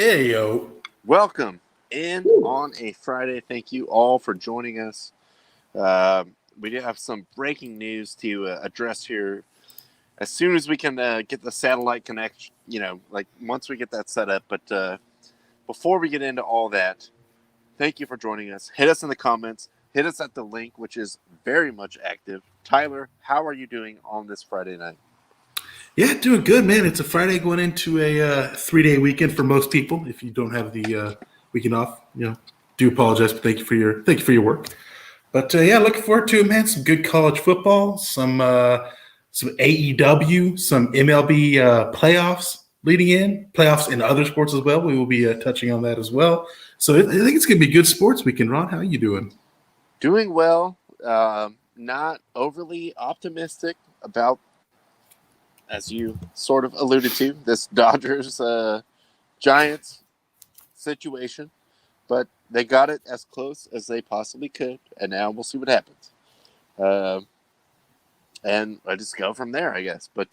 Hey, yo. Welcome in on a Friday. Thank you all for joining us. We do have some breaking news to address here as soon as we can get the satellite connection, once we get that set up. But before we get into all that, thank you for joining us. Hit us in the comments. Hit us at the link, which is very much active. Tyler, how are you doing on this Friday night? Yeah, doing good, man. It's a Friday going into a 3-day weekend for most people. If you don't have the weekend off, do apologize, but thank you for your work. But yeah, looking forward to it, man. Some good college football, some AEW, some MLB playoffs leading in, playoffs in other sports as well. We will be touching on that as well. So I think it's going to be good sports weekend. Ron, how are you doing? Doing well. Not overly optimistic about, as you sort of alluded to, this Dodgers Giants situation, but they got it as close as they possibly could, and now we'll see what happens. And I just go from there, I guess. But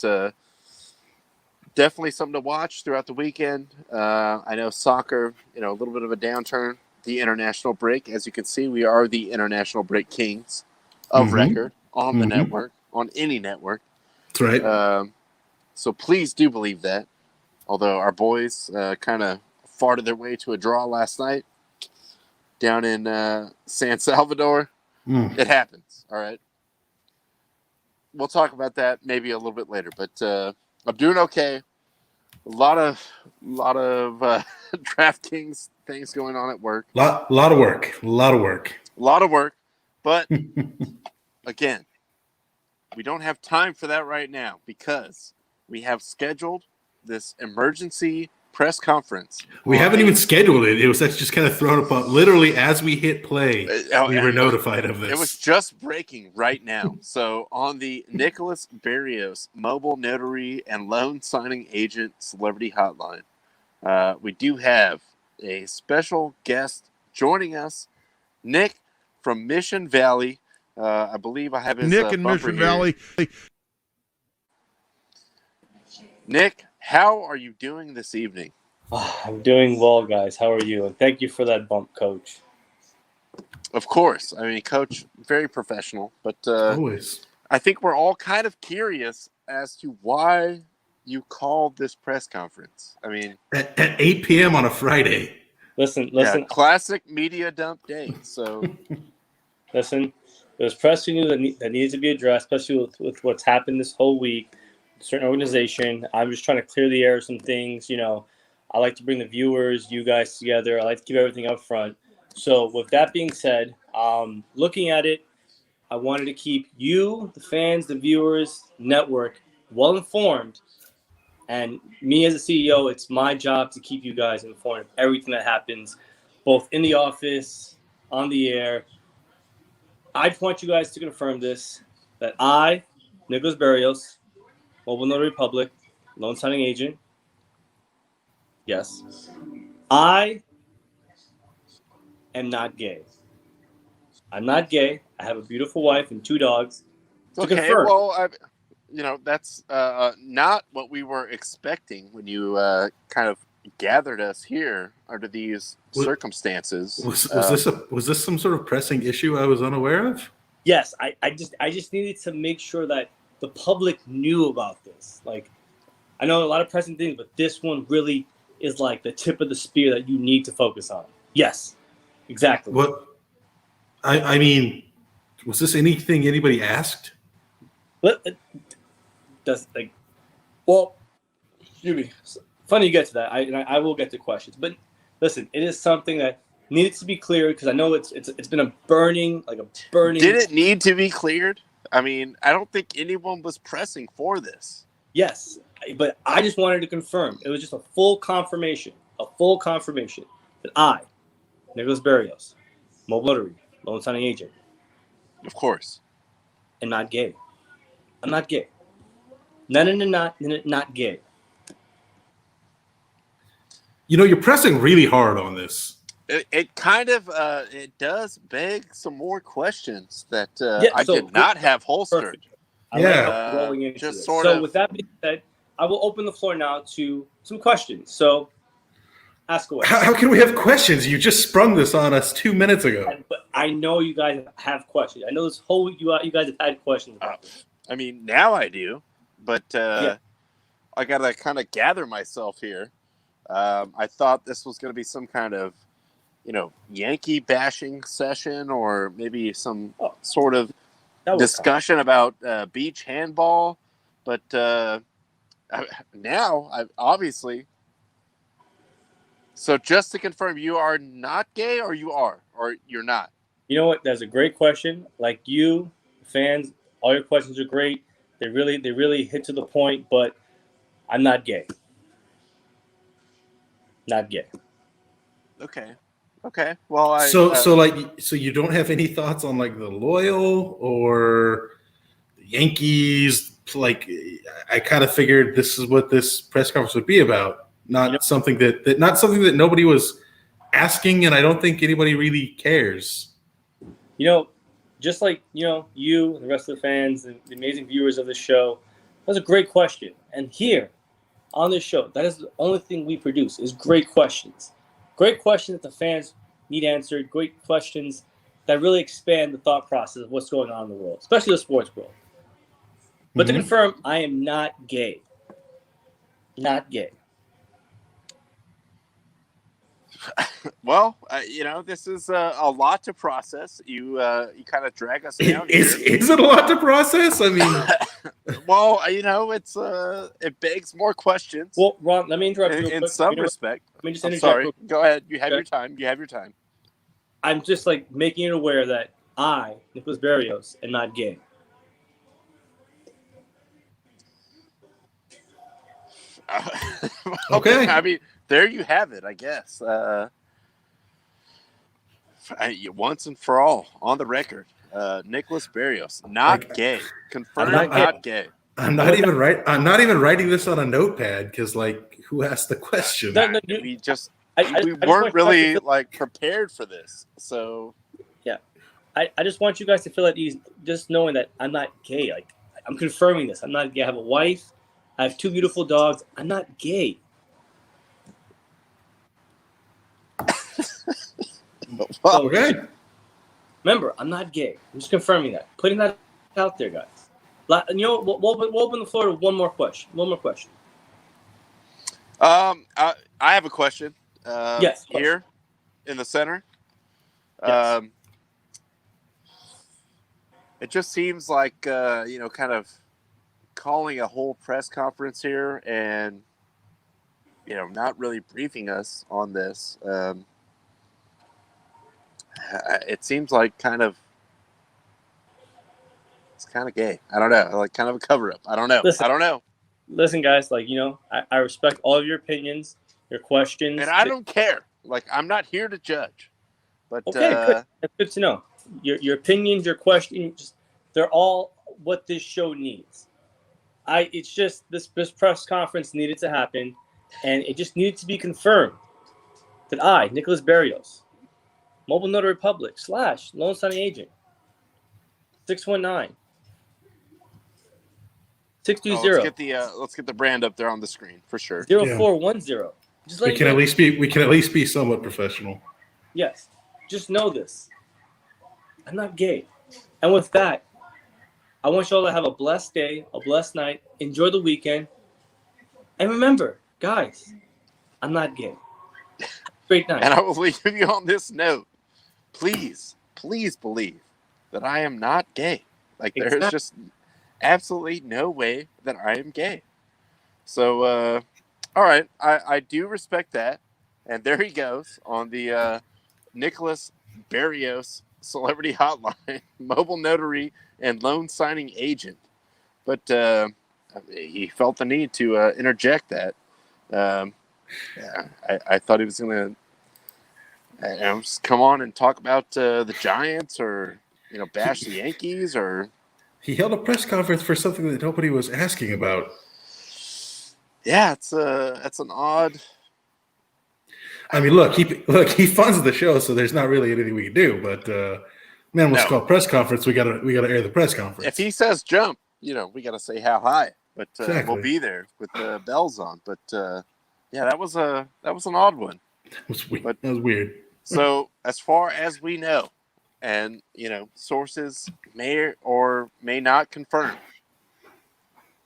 definitely something to watch throughout the weekend. I know soccer, a little bit of a downturn. The international break, as you can see, we are the international break kings of record on the network, on any network. That's right. So please do believe that. Although our boys kind of farted their way to a draw last night down in San Salvador. It happens, all right? We'll talk about that maybe a little bit later. But I'm doing okay. A lot of DraftKings things going on at work. Lot of work. But, again, we don't have time for that right now because we have scheduled this emergency press conference. We haven't even scheduled it. That's just kind of thrown upon. Literally, as we hit play, we were notified of this. It was just breaking right now. So on the Nicholas Berrios mobile notary and loan signing agent celebrity hotline, we do have a special guest joining us, Nick from Mission Valley. I believe I have his Nick in Mission Valley. Nick, how are you doing this evening? I'm doing well, guys. How are you? And thank you for that bump, Coach. Of course. I mean, Coach, very professional. But always. I think we're all kind of curious as to why you called this press conference. I mean, at 8 p.m. on a Friday. Listen. Yeah, classic media dump day. So, listen, there's press news that needs to be addressed, especially with what's happened this whole week. A certain organization. I'm just trying to clear the air of some things. I like to bring the viewers, you guys together. I like to keep everything up front. So with that being said, looking at it, I wanted to keep you, the fans, the viewers, network, well informed. And me as a CEO, it's my job to keep you guys informed of everything that happens, both in the office, on the air. I just want you guys to confirm this, that I, Nicholas Berrios, Mobile Notary Public, loan signing agent. Yes. I am not gay. I'm not gay. I have a beautiful wife and 2 dogs. Okay, confirm. Well, that's not what we were expecting when you kind of gathered us here under these circumstances. Was this some sort of pressing issue I was unaware of? Yes, I just needed to make sure that the public knew about this. Like, I know a lot of pressing things, but this one really is like the tip of the spear that you need to focus on. Yes, exactly. What? I mean, was this anything anybody asked? Excuse me. Funny you get to that. I will get to questions, but listen, it is something that needed to be cleared because I know it's been a burning. Did it need to be cleared? I mean, I don't think anyone was pressing for this. Yes, but I just wanted to confirm. It was just a full confirmation that I, Nicholas Berrios, mobile notary, loan signing agent, of course, am not gay. I'm not gay. Not gay. You're pressing really hard on this. It kind of it does beg some more questions that I did not have holstered. Rolling into just this. Sort of. With that being said, I will open the floor now to some questions. So Ask away. How can we have questions? You just sprung this on us 2 minutes ago. But I know you guys have questions. I know this whole week you guys have had questions about this. I mean, now I do, but I got to kind of gather myself here. I thought this was going to be some kind of, Yankee bashing session, or maybe some sort of discussion about beach handball. But now, obviously. So just to confirm, you are not gay, or you are, or you're not? You know what? That's a great question. Like you, fans, all your questions are great. They really hit to the point. But I'm not gay. Not gay. Okay. Well, so you don't have any thoughts on like the Loyal or the Yankees? Like, I kind of figured this is what this press conference would be about. Not something that nobody was asking, and I don't think anybody really cares. Just like you and the rest of the fans and the amazing viewers of the show, that was a great question. And here on this show, that is the only thing we produce is great questions. Great questions that the fans need answered. Great questions that really expand the thought process of what's going on in the world, especially the sports world. But to confirm, I am not gay. Not gay. Well, this is a lot to process. You kind of drag us down. Is it a lot to process? I mean, well, it begs more questions. Well, Ron, let me interrupt you in some respect. Let me just I'm interject. sorry. Go ahead. You have your time. I'm just making it aware that I, Nicholas Berrios, am not gay. Okay. I mean, there you have it, I guess. Once and for all, on the record, Nicholas Berrios, not gay. Confirmed not gay. I'm not even writing this on a notepad because, who asked the question? We weren't really prepared for this, so yeah. I just want you guys to feel at ease, just knowing that I'm not gay. I'm confirming this. I'm not gay. I have a wife. I have 2 beautiful dogs. I'm not gay. Well, okay. Remember, I'm not gay. I'm just confirming that. Putting that out there, guys. We'll open the floor to one more question. I have a question. Yes. Here in the center. Yes. It just seems like, kind of calling a whole press conference here and, not really briefing us on this. It seems like it's kind of gay. I don't know. Kind of a cover up. I don't know. Listen, guys, I respect all of your opinions, your questions. And I don't care. I'm not here to judge. But okay, good. That's good to know. Your opinions, your questions, they're all what this show needs. It's just this press conference needed to happen, and it just needed to be confirmed that I, Nicholas Berrios, Mobile Notary Public / Loan Signing Agent, 619 620. Let's get the brand up there on the screen for sure. 0410. We can at least be somewhat professional. Yes. Just know this. I'm not gay. And with that, I want you all to have a blessed day, a blessed night. Enjoy the weekend. And remember, guys, I'm not gay. Great night. And I will leave you on this note. Please believe that I am not gay. There is just absolutely no way that I am gay. So, all right. I do respect that. And there he goes on the Nicholas Berrios Celebrity Hotline, mobile notary and loan signing agent. But he felt the need to interject that. I thought he was going to just come on and talk about the Giants or, bash the Yankees or. He held a press conference for something that nobody was asking about. Yeah, it's an odd. I mean, look, he funds the show, so there's not really anything we can do. But man, what's called press conference? We gotta air the press conference. If he says jump, we gotta say how high. But exactly. We'll be there with the bells on. But yeah, that was an odd one. But That was weird. so as far as we know, and sources may or may not confirm,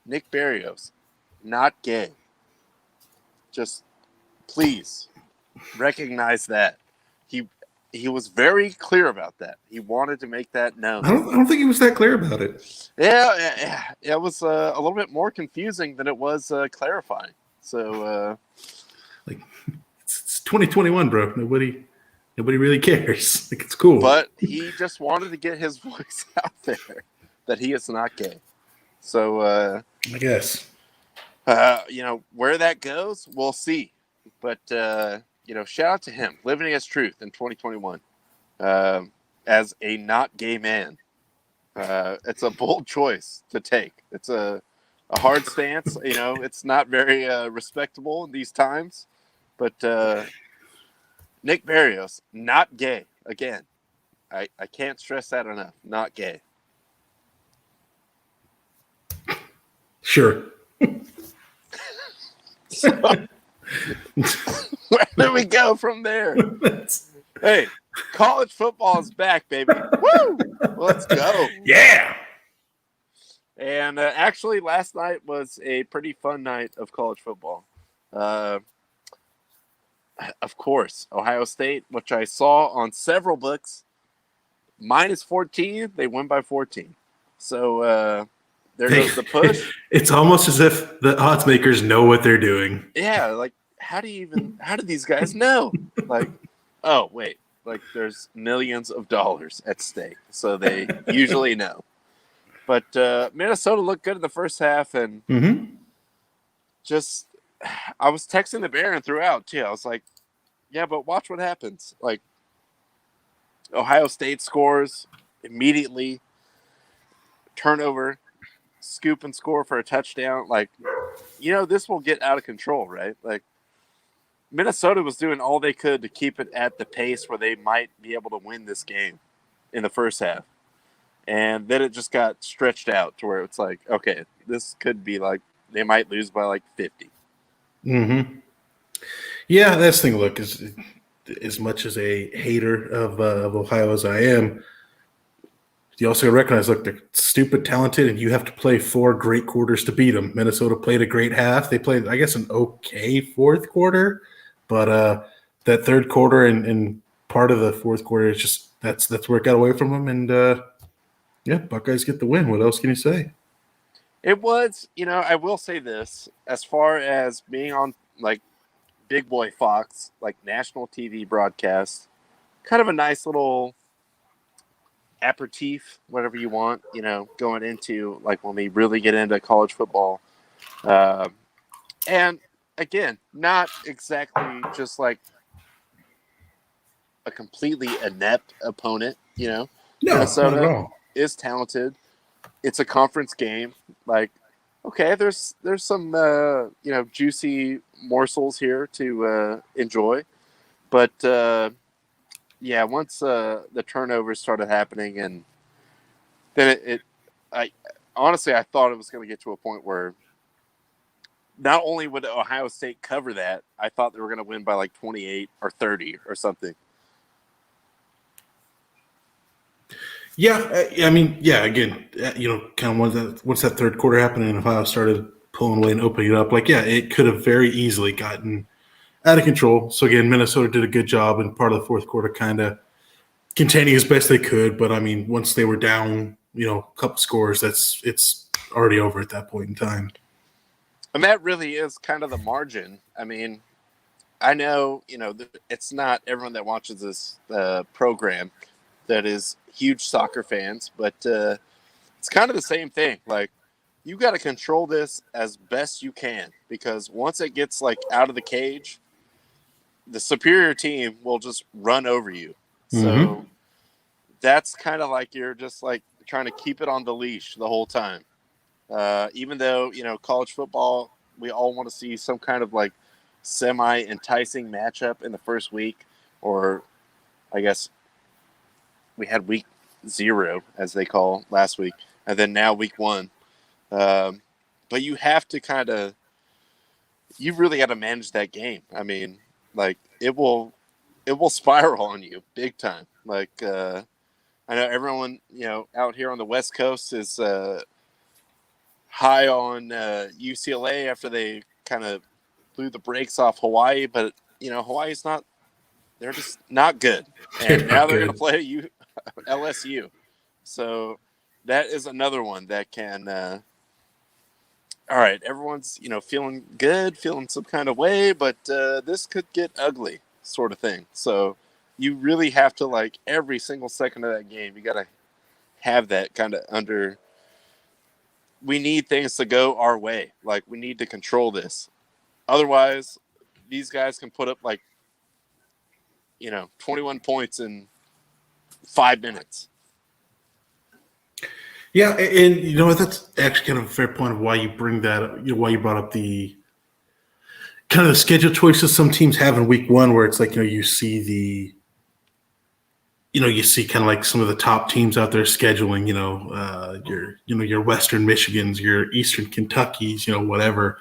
Nick Barrios, not gay. Just please recognize that. He he was very clear about that. He wanted to make that known. I don't think he was that clear about it. Yeah, it was a little bit more confusing than it was clarifying. So Like it's 2021, bro. Nobody really cares. Like it's cool. but he just wanted to get his voice out there that he is not gay. So I guess. where that goes, we'll see. But shout out to him living his truth in 2021 as a not gay man. It's a bold choice to take. It's a hard stance. It's not very respectable in these times. But Nick Barrios, not gay. Again, I can't stress that enough. Not gay. Sure. So, where do we go from there? Hey, college football is back, baby. Woo! Let's go. Yeah. And actually, last night was a pretty fun night of college football. Of course, Ohio State, which I saw on several books, minus 14. They win by 14. So there goes the push. It's almost as if the odds makers know what they're doing. Yeah, like how do these guys know? Like, oh wait, like there's millions of dollars at stake, so they usually know. But Minnesota looked good in the first half, and just I was texting the Baron throughout too. I was like, yeah, but watch what happens. Like Ohio State scores immediately, turnover, scoop and score for a touchdown. Like, this will get out of control, right? Like Minnesota was doing all they could to keep it at the pace where they might be able to win this game in the first half. And then it just got stretched out to where it's like, okay, this could be like they might lose by like 50. Mm-hmm. Yeah, that's the thing. Look, as much as a hater of Ohio as I am, you also recognize, look, they're stupid talented, and you have to play 4 great quarters to beat them. Minnesota played a great half. They played, I guess, an okay fourth quarter, but that third quarter and part of the fourth quarter is just that's where it got away from them. And yeah, Buckeyes get the win. What else can you say? It was, I will say this, as far as being on like Big Boy Fox, like national TV broadcast, kind of a nice little aperitif, whatever you want, going into like when we really get into college football. And again, not exactly just like a completely inept opponent, No, Minnesota not at all. is talented. It's a conference game. Like, okay, there's some juicy morsels here to enjoy, but once the turnovers started happening, and then I honestly I thought it was going to get to a point where not only would Ohio State cover that, I thought they were going to win by like 28 or 30 or something. Yeah, I mean, yeah. Again, kind of once that third quarter happened and Ohio started pulling away and opening it up, like, yeah, it could have very easily gotten out of control. So again, Minnesota did a good job in part of the fourth quarter, kind of containing as best they could. But I mean, once they were down, a couple scores, it's already over at that point in time. And that really is kind of the margin. I mean, I know, it's not everyone that watches this program that is huge soccer fans, but it's kind of the same thing. Like, you got to control this as best you can, because once it gets like out of the cage, the superior team will just run over you. So that's kind of like you're just like trying to keep it on the leash the whole time. Even though, college football, we all want to see some kind of like semi-enticing matchup in the first week, or I guess we had week 0, as they call last week, and then now week 1. But you have to you've really got to manage that game. I mean, like it will spiral on you big time. Like I know everyone out here on the West Coast is high on UCLA after they kind of blew the brakes off Hawaii, but Hawaii's not. They're just not good, They're and not now they're going good. to play LSU. So that is another one that can. All right, everyone's feeling good, feeling some kind of way, but this could get ugly, sort of thing. So you really have to, like, every single second of that game, you got to have that kind of under. We need things to go our way. Like, we need to control this. Otherwise, these guys can put up 21 points in 5 minutes. Yeah, and you know what? That's actually kind of a fair point of why you bring that up, why you brought up the kind of the schedule choices some teams have in week one, where it's like, you see kind of like some of the top teams out there scheduling, your Western Michigans, your Eastern Kentuckys, whatever.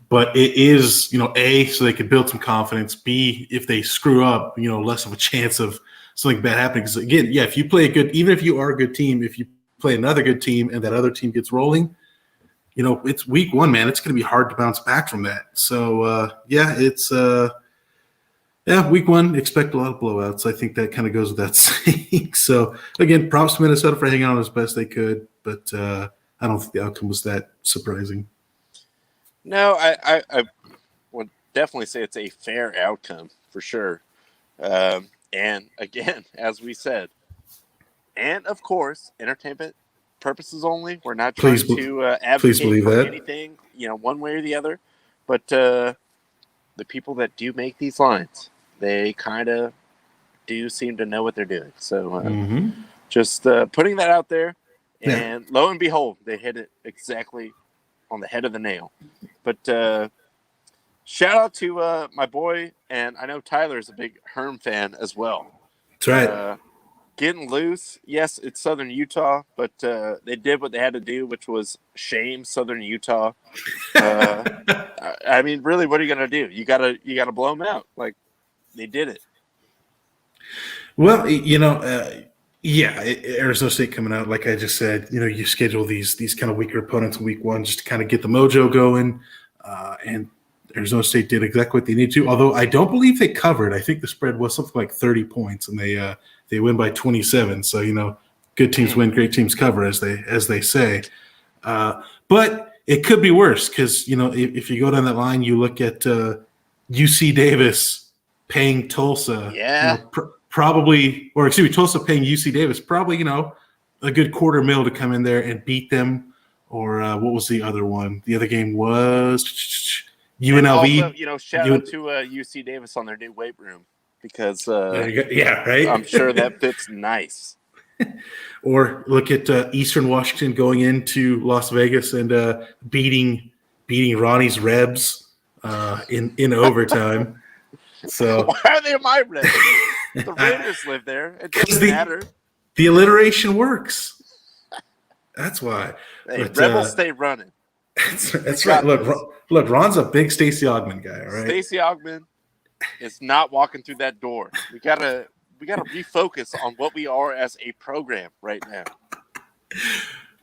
But it is, A, so they could build some confidence. B, if they screw up, less of a chance of something bad happening. Because again, yeah, if you play even if you are a good team, if you play another good team and that other team gets rolling, it's week one, man. It's going to be hard to bounce back from that. So, it's week one, expect a lot of blowouts. I think that kind of goes without saying. So, again, props to Minnesota for hanging on as best they could. But I don't think the outcome was that surprising. No, I would definitely say it's a fair outcome for sure. And again, as we said, and of course, entertainment purposes only. We're not trying to advocate for anything, one way or the other. But the people that do make these lines, they kind of do seem to know what they're doing. So just putting that out there, and lo and behold, they hit it exactly on the head of the nail. But shout out to my boy, and I know Tyler is a big Herm fan as well. That's right. Getting loose. Yes, it's Southern Utah, but they did what they had to do, which was shame Southern Utah. I mean, really, what are you gonna do? You gotta blow them out. Like, they did it. Well, Arizona State coming out, like I just said, you schedule these kind of weaker opponents in week one just to kind of get the mojo going. And Arizona State did exactly what they needed to, although I don't believe they covered. I think the spread was something like 30 points, and they win by 27. So, good teams win, great teams cover, as they say. But it could be worse because, if you go down that line, you look at UC Davis paying Tulsa. Yeah. Tulsa paying UC Davis, probably, a good $250,000 to come in there and beat them. Or what was the other one? The other game was UNLV. And also, shout out to UC Davis on their new weight room because right. I'm sure that fits nice. Or look at Eastern Washington going into Las Vegas and beating Ronnie's Rebs in overtime. So why are they my Rebs? The Raiders live there. It doesn't matter. The alliteration works. That's why. Hey, Rebels stay running. That's right. Look, Ron's a big Stacey Augmon guy. All right. Stacey Augmon is not walking through that door. We gotta refocus on what we are as a program right now.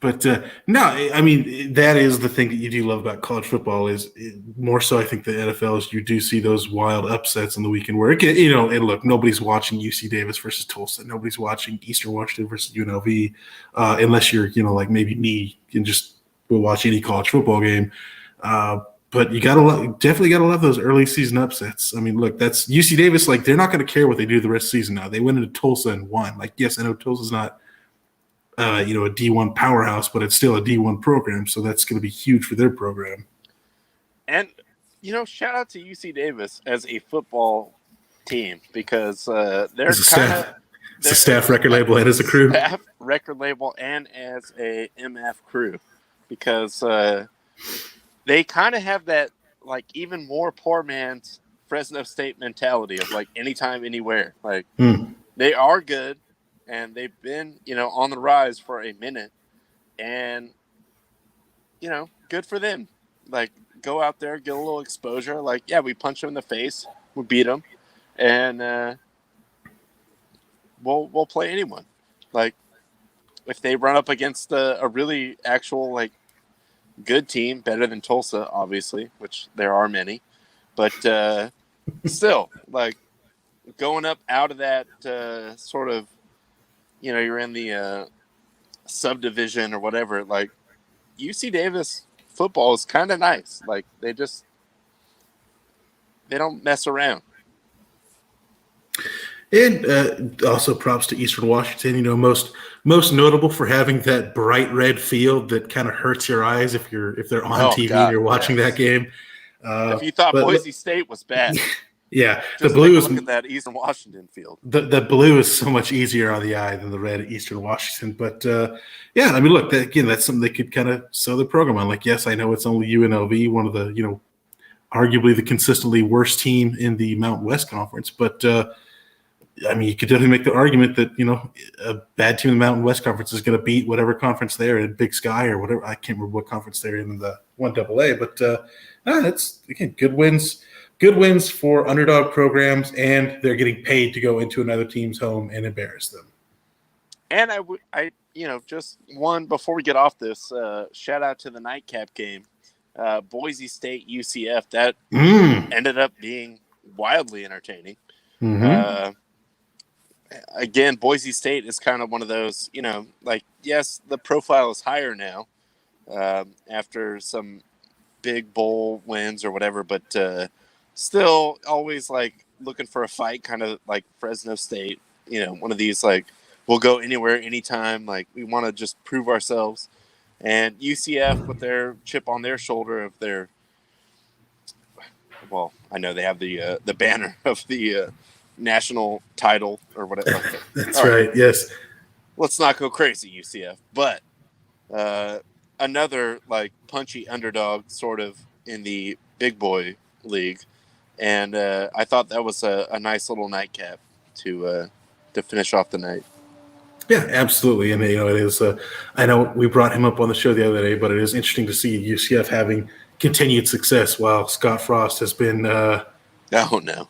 But no, I mean, that is the thing that you do love about college football is more so. I think the NFL is you do see those wild upsets on the weekend where and look, nobody's watching UC Davis versus Tulsa, nobody's watching Eastern Washington versus UNLV, unless you're like maybe me and just will watch any college football game. But you definitely gotta love those early season upsets. I mean, look, that's UC Davis. Like, they're not going to care what they do the rest of the season now. They went into Tulsa and won. Like, yes, I know Tulsa's not a D1 powerhouse, but it's still a D1 program, so that's going to be huge for their program. And shout out to UC Davis as a football team because they're a staff record label and as a crew. Staff record label and as a MF crew because they kind of have that like even more poor man's Fresno State mentality of like anytime, anywhere. Like they are good. And they've been, on the rise for a minute. And, good for them. Like, go out there, get a little exposure. Like, yeah, we punch them in the face. we'll beat them, and we'll play anyone. Like if they run up against a really actual like good team, better than Tulsa, obviously, which there are many, but still, like going up out of that sort of, you're in the subdivision or whatever. Like UC Davis football is kind of nice. Like they don't mess around. And also props to Eastern Washington. Most notable for having that bright red field that kind of hurts your eyes if they're on TV and you're watching that game. If you thought Boise State was bad, yeah, just the blue take a is look at that Eastern Washington field. The blue is so much easier on the eye than the red at Eastern Washington. But yeah, I mean, look, that's something they could kind of sew the program on. Like, yes, I know it's only UNLV, one of the arguably the consistently worst team in the Mountain West Conference, but. I mean, you could definitely make the argument that, a bad team in the Mountain West Conference is going to beat whatever conference they're in, Big Sky or whatever. I can't remember what conference they're in the 1AA, but it's, again, good wins for underdog programs, and they're getting paid to go into another team's home and embarrass them. And I just one, before we get off this, shout out to the nightcap game, Boise State UCF. That ended up being wildly entertaining. Mm-hmm. Again, Boise State is kind of one of those, like, yes, the profile is higher now after some big bowl wins or whatever, but still always like looking for a fight, kind of like Fresno State, one of these like we'll go anywhere, anytime, like we want to just prove ourselves. And UCF with their chip on their shoulder of their, well, I know they have the banner of the national title or whatever. That's right. Yes. Let's not go crazy, UCF. But another like punchy underdog sort of in the big boy league. And I thought that was a nice little nightcap to finish off the night. Yeah, absolutely. And, it is, I know we brought him up on the show the other day, but it is interesting to see UCF having continued success while Scott Frost has been No.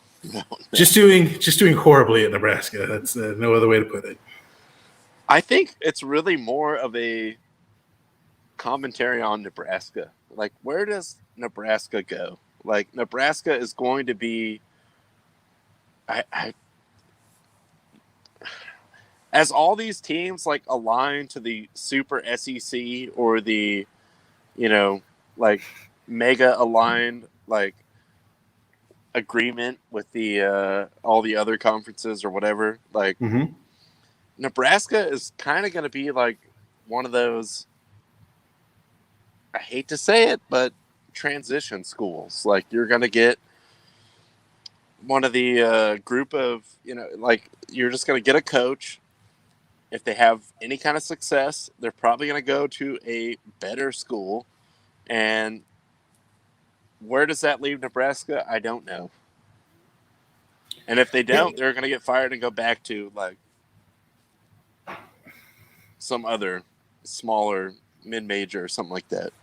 Just doing horribly at Nebraska. That's no other way to put it. I think it's really more of a commentary on Nebraska. Like, where does Nebraska go? Like, Nebraska is going to be, as all these teams like align to the Super SEC or the, like mega aligned like agreement with the all the other conferences or whatever, like Nebraska is kind of going to be like one of those, I hate to say it, but transition schools. Like you're going to get one of the group of, like you're just going to get a coach. If they have any kind of success, they're probably going to go to a better school. And where does that leave Nebraska? I don't know. And if they don't, they're going to get fired and go back to like some other smaller mid-major or something like that.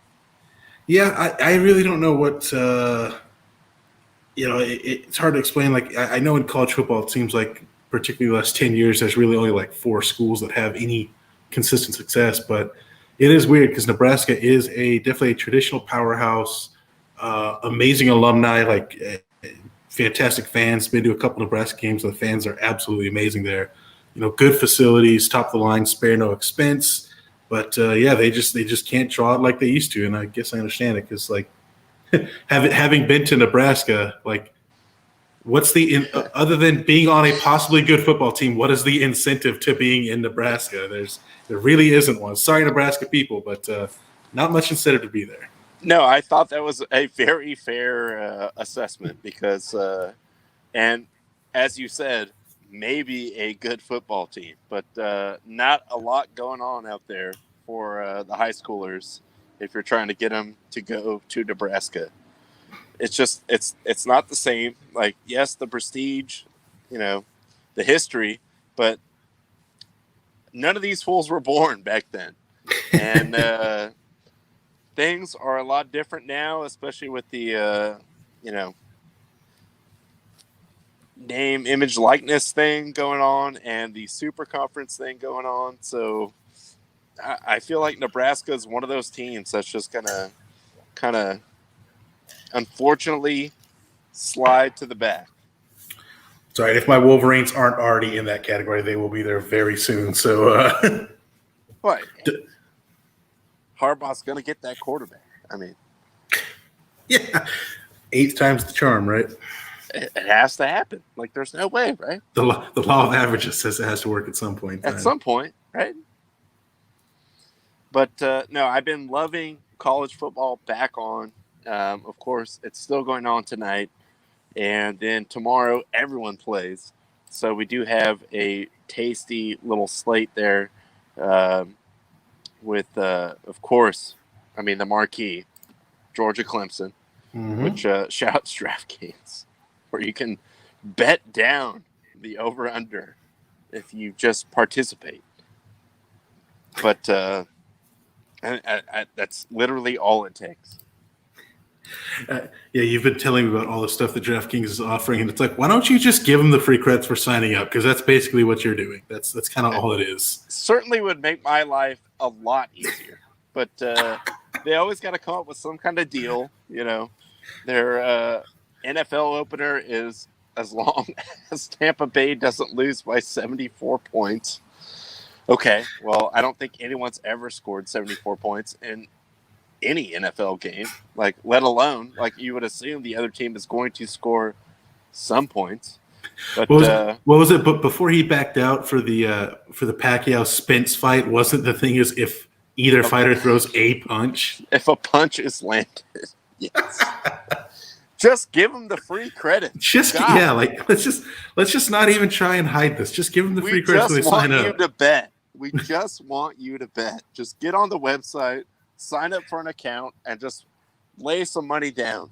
Yeah, I really don't know what it's hard to explain. Like I know in college football, it seems like particularly the last 10 years, there's really only like 4 schools that have any consistent success. But it is weird because Nebraska is definitely a traditional powerhouse, amazing alumni, like fantastic fans. Been to a couple of Nebraska games. The fans are absolutely amazing there. Good facilities, top of the line, spare no expense. But they just can't draw it like they used to. And I guess I understand it because like having been to Nebraska, like what's other than being on a possibly good football team, what is the incentive to being in Nebraska? There really isn't one. Sorry, Nebraska people, but not much incentive to be there. No, I thought that was a very fair assessment because, and as you said, maybe a good football team, but not a lot going on out there for the high schoolers if you're trying to get them to go to Nebraska. It's just it's not the same. Like, yes, the prestige, the history, but none of these fools were born back then. And things are a lot different now, especially with the name, image, likeness thing going on and the super conference thing going on. So I feel like Nebraska is one of those teams that's just going to kind of, unfortunately, slide to the back. It's all right. If my Wolverines aren't already in that category, they will be there very soon. So, But Harbaugh's going to get that quarterback. I mean, yeah, 8th time's the charm, right? it has to happen. Like, there's no way, right? The law of averages says it has to work at some point. At some point, right? But no, I've been loving college football back on. Of course, it's still going on tonight. And then tomorrow, everyone plays. So we do have a tasty little slate there with, of course, I mean, the marquee, Georgia Clemson, which shouts DraftKings, where you can bet down the over-under if you just participate. But that's literally all it takes. Yeah, you've been telling me about all the stuff that DraftKings is offering, and it's like, why don't you just give them the free credits for signing up? Because that's basically what you're doing. That's kind of all it is. Certainly would make my life a lot easier, but they always got to come up with some kind of deal. You know, their NFL opener is as long as Tampa Bay doesn't lose by 74 points. Okay, well, I don't think anyone's ever scored 74 points in any NFL game, like, let alone, like, you would assume the other team is going to score some points. But what was it? But before he backed out for the Pacquiao Spence fight, wasn't the thing is if either fighter throws a punch, if a punch is landed, yes, just give them the free credit. Just God. Yeah, like let's just not even try and hide this. Just give them the free credit so they sign up. We just want you to bet. Just get on the website, sign up for an account, and just lay some money down.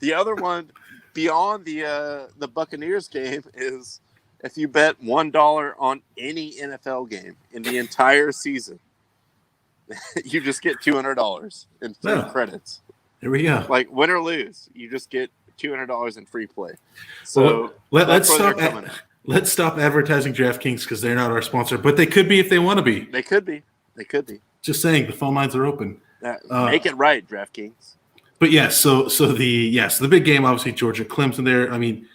The other one, beyond the Buccaneers game, is if you bet $1 on any NFL game in the entire season, you just get $200 in free credits. There we go. Like, win or lose, you just get $200 in free play. So let's stop advertising DraftKings because they're not our sponsor, but they could be if they want to be. They could be. Just saying, the phone lines are open. Make it right, DraftKings. But yes, so the big game, obviously Georgia Clemson there. I mean,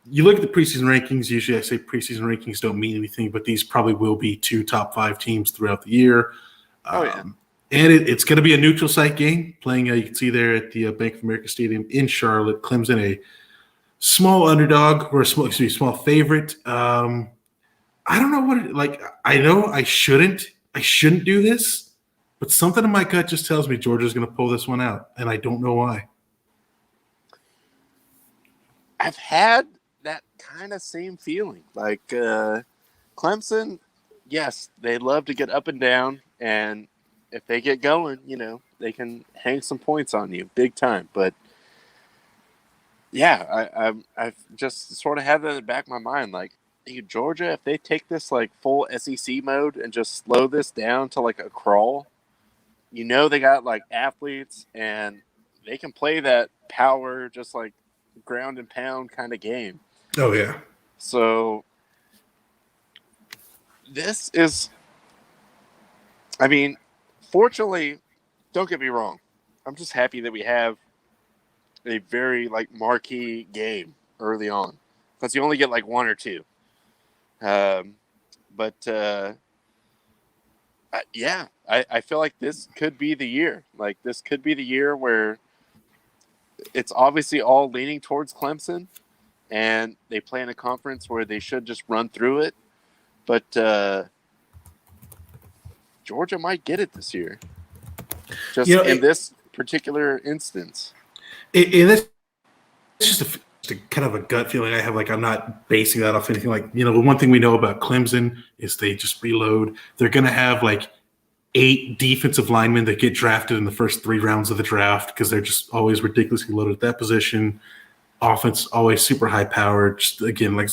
you look at the preseason rankings. Usually, I say preseason rankings don't mean anything, but these probably will be 2 top 5 teams throughout the year. And it's going to be a neutral site game playing. You can see there at the Bank of America Stadium in Charlotte. Clemson, a small underdog or small favorite. I don't know what I know I shouldn't do this, but something in my gut just tells me Georgia's going to pull this one out, and I don't know why. I've had that kind of same feeling. Like Clemson, yes, they love to get up and down, and if they get going, you know, they can hang some points on you big time. But yeah, I've just sort of had that in the back of my mind, like, Georgia, if they take this like full SEC mode and just slow this down to like a crawl, you know, they got like athletes and they can play that power, just like ground and pound kind of game. Oh yeah. So this is, I mean, fortunately, don't get me wrong, I'm just happy that we have a very like marquee game early on, because you only get like 1 or 2. I feel like this could be the year. Like, this could be the year where it's obviously all leaning towards Clemson, and they play in a conference where they should just run through it. But Georgia might get it this year, just in this particular instance. It's just a kind of a gut feeling I have. Like, I'm not basing that off anything. Like, the one thing we know about Clemson is they just reload. They're going to have like 8 defensive linemen that get drafted in the first 3 rounds of the draft because they're just always ridiculously loaded at that position. Offense always super high powered. Just, again, like,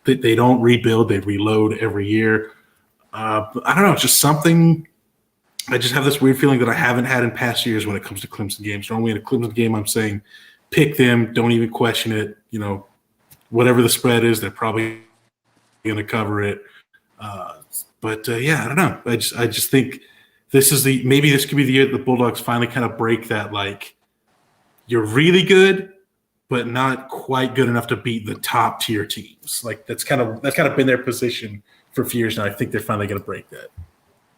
they don't rebuild, they reload every year. I don't know, just something. I just have this weird feeling that I haven't had in past years when it comes to Clemson games. Normally in a Clemson game, I'm saying pick them, don't even question it. whatever the spread is, they're probably going to cover it. Yeah, I don't know. I just think maybe this could be the year that the Bulldogs finally kind of break that, like, you're really good, but not quite good enough to beat the top tier teams. Like that's kind of been their position for a few years now. I think they're finally going to break that.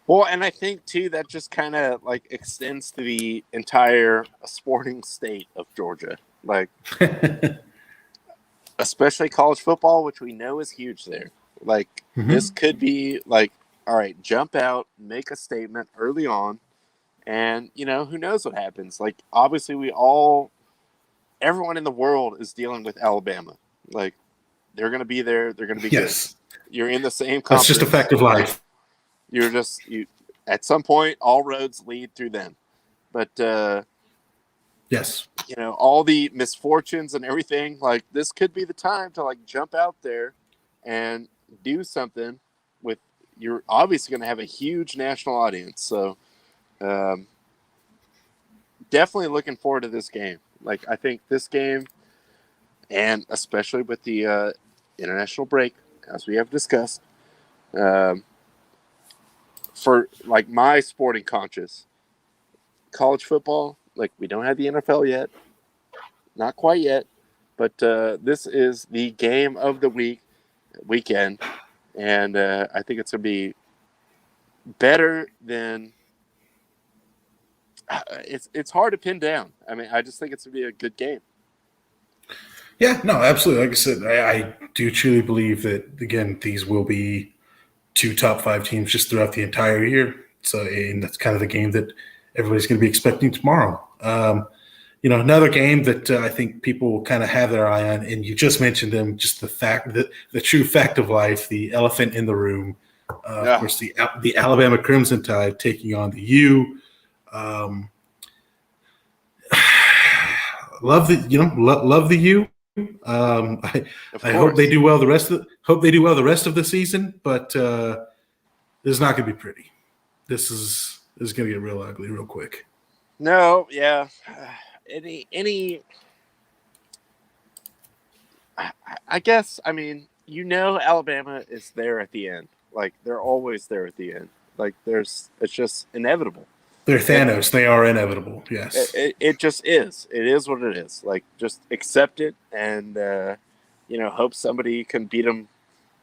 Well, and I think too that just kind of like extends to the entire sporting state of Georgia, like especially college football, which we know is huge there. Like this could be like, all right, jump out, make a statement early on, and who knows what happens. Like obviously everyone in the world is dealing with Alabama. Like they're going to be there, they're going to be good. You're in the same conference. That's just a fact of life. You at some point all roads lead through them. But yes. All the misfortunes and everything, like this could be the time to like jump out there and do something with you're obviously going to have a huge national audience. So definitely looking forward to this game. Like I think this game, and especially with the international break, as we have discussed, for like my sporting conscience, college football, like we don't have the NFL yet, not quite yet, but this is the game of the weekend, and I think it's gonna be better than. It's hard to pin down. I mean, I just think it's gonna be a good game. Yeah, no, absolutely. Like I said, I do truly believe that again these will be 2 top 5 teams just throughout the entire year. So, and that's kind of the game that everybody's going to be expecting tomorrow. Another game that I think people will kind of have their eye on, and you just mentioned them, just the fact that the true fact of life, the elephant in the room, of course, the Alabama Crimson Tide taking on the U. Love the U. I hope they do well the rest of the season, but this is not going to be pretty. This is going to get real ugly real quick. No, yeah. I guess, I mean, Alabama is there at the end. Like they're always there at the end. Like it's just inevitable. They're Thanos. They are inevitable. Yes. It just is. It is what it is. Like just accept it and hope somebody can beat them.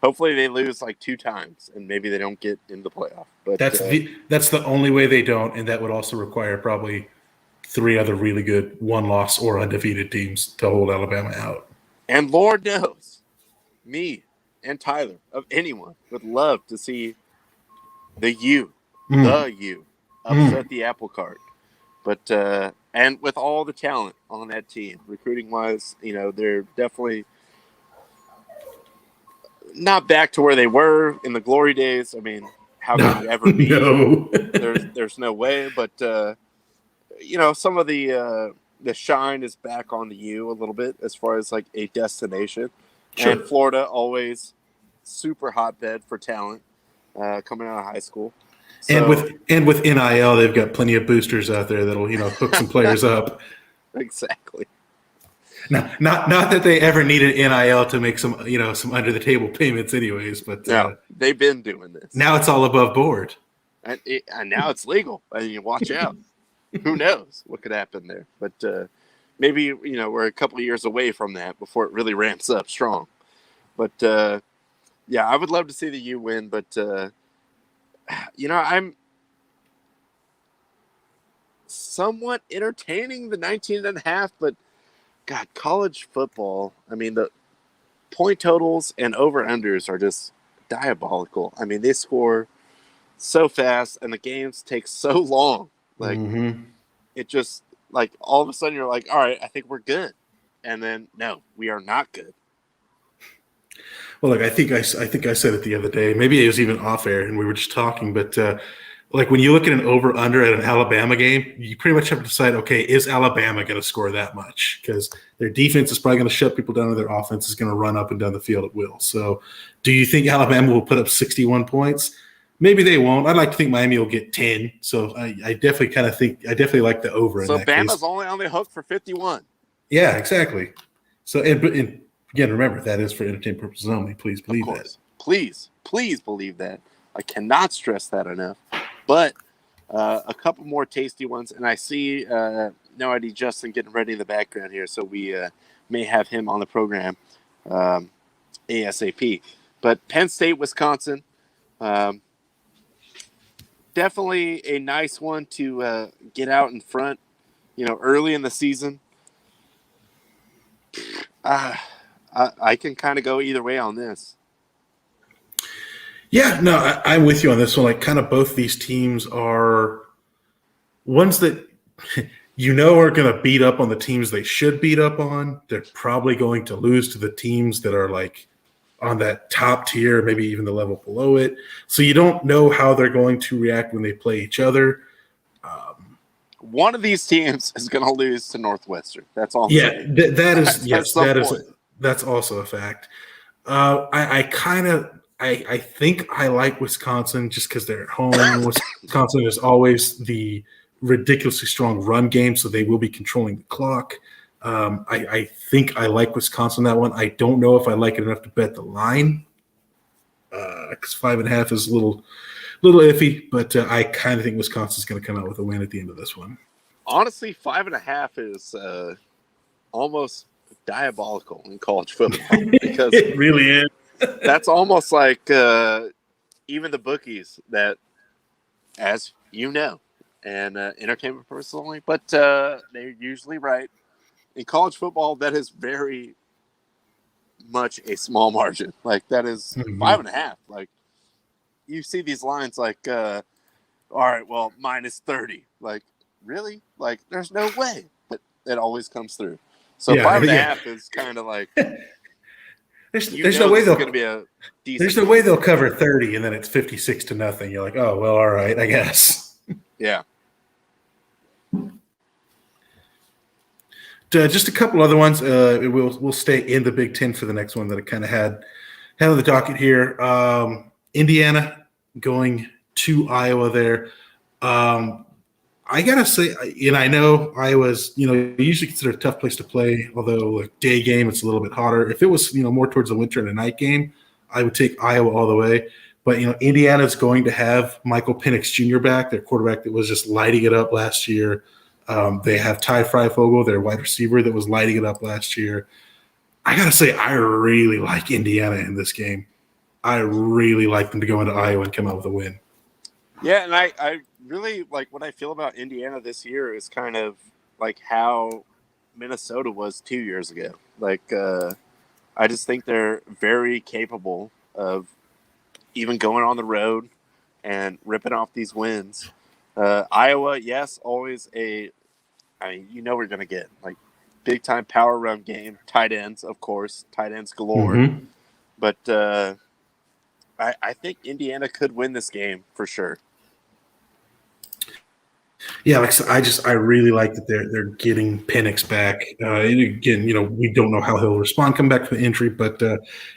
Hopefully they lose like 2 times and maybe they don't get in the playoff. But that's the only way they don't, and that would also require probably 3 other really good 1-loss or undefeated teams to hold Alabama out. And Lord knows, me and Tyler of anyone would love to see the U upset the apple cart. But and with all the talent on that team, recruiting wise, they're definitely not back to where they were in the glory days. I mean, how could you ever be? No. There's no way. But some of the shine is back on the U a little bit as far as like a destination. Sure. And Florida always super hotbed for talent coming out of high school. So, and with NIL, they've got plenty of boosters out there that'll hook some players up. Exactly. Not that they ever needed NIL to make some some under the table payments, anyways. But no, they've been doing this. Now it's all above board, and now it's legal. I mean, watch out. Who knows what could happen there? But maybe we're a couple of years away from that before it really ramps up strong. But yeah, I would love to see the U win, but. I'm somewhat entertaining the 19.5, but God, college football, I mean, the point totals and over-unders are just diabolical. I mean, they score so fast and the games take so long. Like, It just, like, all of a sudden you're like, all right, I think we're good. And then, no, we are not good. Well, look, I think I said it the other day. Maybe it was even off air, and we were just talking. But like when you look at an over/under at an Alabama game, you pretty much have to decide, okay, is Alabama going to score that much? Because their defense is probably going to shut people down, and their offense is going to run up and down the field at will. So, do you think Alabama will put up 61 points? Maybe they won't. I'd like to think Miami will get 10. So I definitely like the over. So in that Bama's case. only on the hook for 51. Yeah, exactly. So and Again, remember, that is for entertainment purposes only. Please believe Of that. course. Please believe that. I cannot stress that enough. But a couple more tasty ones, and I see No ID Justin getting ready in the background here, so we may have him on the program ASAP. But Penn State, Wisconsin, definitely a nice one to get out in front, early in the season. I can kind of go either way on this. Yeah, no, I'm with you on this one. Like, kind of both these teams are ones that are going to beat up on the teams they should beat up on. They're probably going to lose to the teams that are like on that top tier, maybe even the level below it. So you don't know how they're going to react when they play each other. One of these teams is going to lose to Northwestern. That's all I'm saying. That is yes, point. That's also a fact. I think I like Wisconsin just because they're at home. Wisconsin is always the ridiculously strong run game, so they will be controlling the clock. I think I like Wisconsin that one. I don't know if I like it enough to bet the line because 5.5 is a little iffy, but I kind of think Wisconsin's going to come out with a win at the end of this one. Honestly, 5.5 is almost diabolical in college football because it really is. That's almost like even the bookies that, as you know, and entertainment purposes only, but they're usually right. In college football, that is very much a small margin. Like, that is 5.5. Like, you see these lines like, all right, well, -30. Like, really? Like, there's no way. But it always comes through. So 5.5 is kind of like... There's no way going to be a decent. There's no way they'll cover 30 and then it's 56-0. You're like, oh well, all right, I guess. Yeah. Just a couple other ones. We'll stay in the Big Ten for the next one that I kind of had on the docket here. Indiana going to Iowa there. I gotta say, and I know Iowa's, usually considered a tough place to play. Although, like, day game, it's a little bit hotter. If it was, more towards the winter and a night game, I would take Iowa all the way. But Indiana's going to have Michael Penix Jr. back, their quarterback that was just lighting it up last year. They have Ty Freifogel, their wide receiver, that was lighting it up last year. I gotta say, I really like Indiana in this game. I really like them to go into Iowa and come out with a win. Yeah, and I really like what I feel about Indiana this year is kind of like how Minnesota was 2 years ago. Like, I just think they're very capable of even going on the road and ripping off these wins. Iowa, yes, always we're going to get like big time power run game, tight ends, of course, tight ends galore. Mm-hmm. But I think Indiana could win this game for sure. Yeah, I really like that they're getting Penix back. Again, we don't know how he'll respond, come back from the injury, but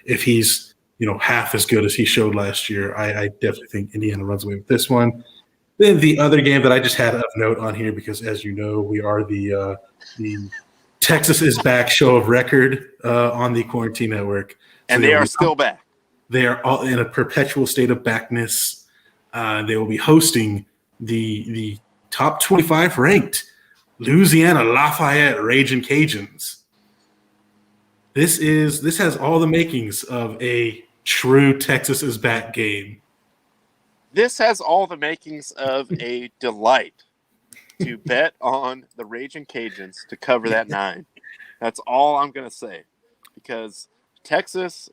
if he's half as good as he showed last year, I definitely think Indiana runs away with this one. Then the other game that I just had of note on here, because as you know, we are the Texas is Back show of record on the Quarantine Network, and they are still back. They are all in a perpetual state of backness. They will be hosting the top 25 ranked Louisiana Lafayette Ragin' Cajuns. This has all the makings of a true Texas is Back game. This has all the makings of a delight to bet on the Ragin' Cajuns to cover that 9. That's all I'm going to say. Because Texas,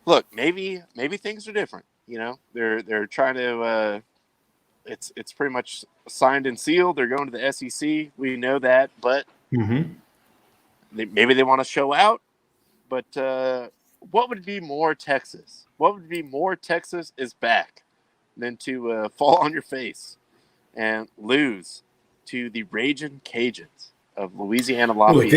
look, maybe things are different. They're trying to it's pretty much signed and sealed. They're going to the SEC. We know that, but maybe they want to show out. But what would be more Texas? What would be more Texas is back than to fall on your face and lose to the Ragin' Cajuns of Louisiana Lafayette? Look,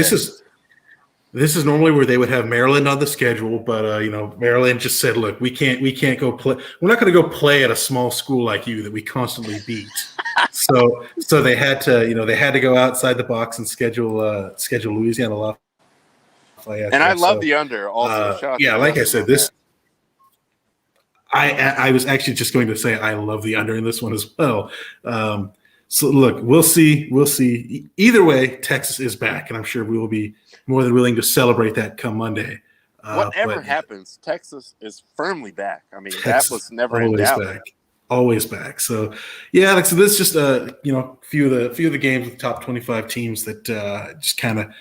this is normally where they would have Maryland on the schedule, but Maryland just said, "Look, we can't go play. We're not going to go play at a small school like you that we constantly beat." so they had to go outside the box and schedule Louisiana play at And you. I love So, the under also. Shout out yeah, to like I Justin said, on this that. I was actually just going to say I love the under in this one as well. So look, we'll see. We'll see. Either way, Texas is back, and I'm sure we will be more than willing to celebrate that come Monday. Whatever But happens, Texas is firmly back. I mean, that Texas was never in always doubt. back, always back. So yeah, like so, this is just few of the games with the top 25 teams that just kind of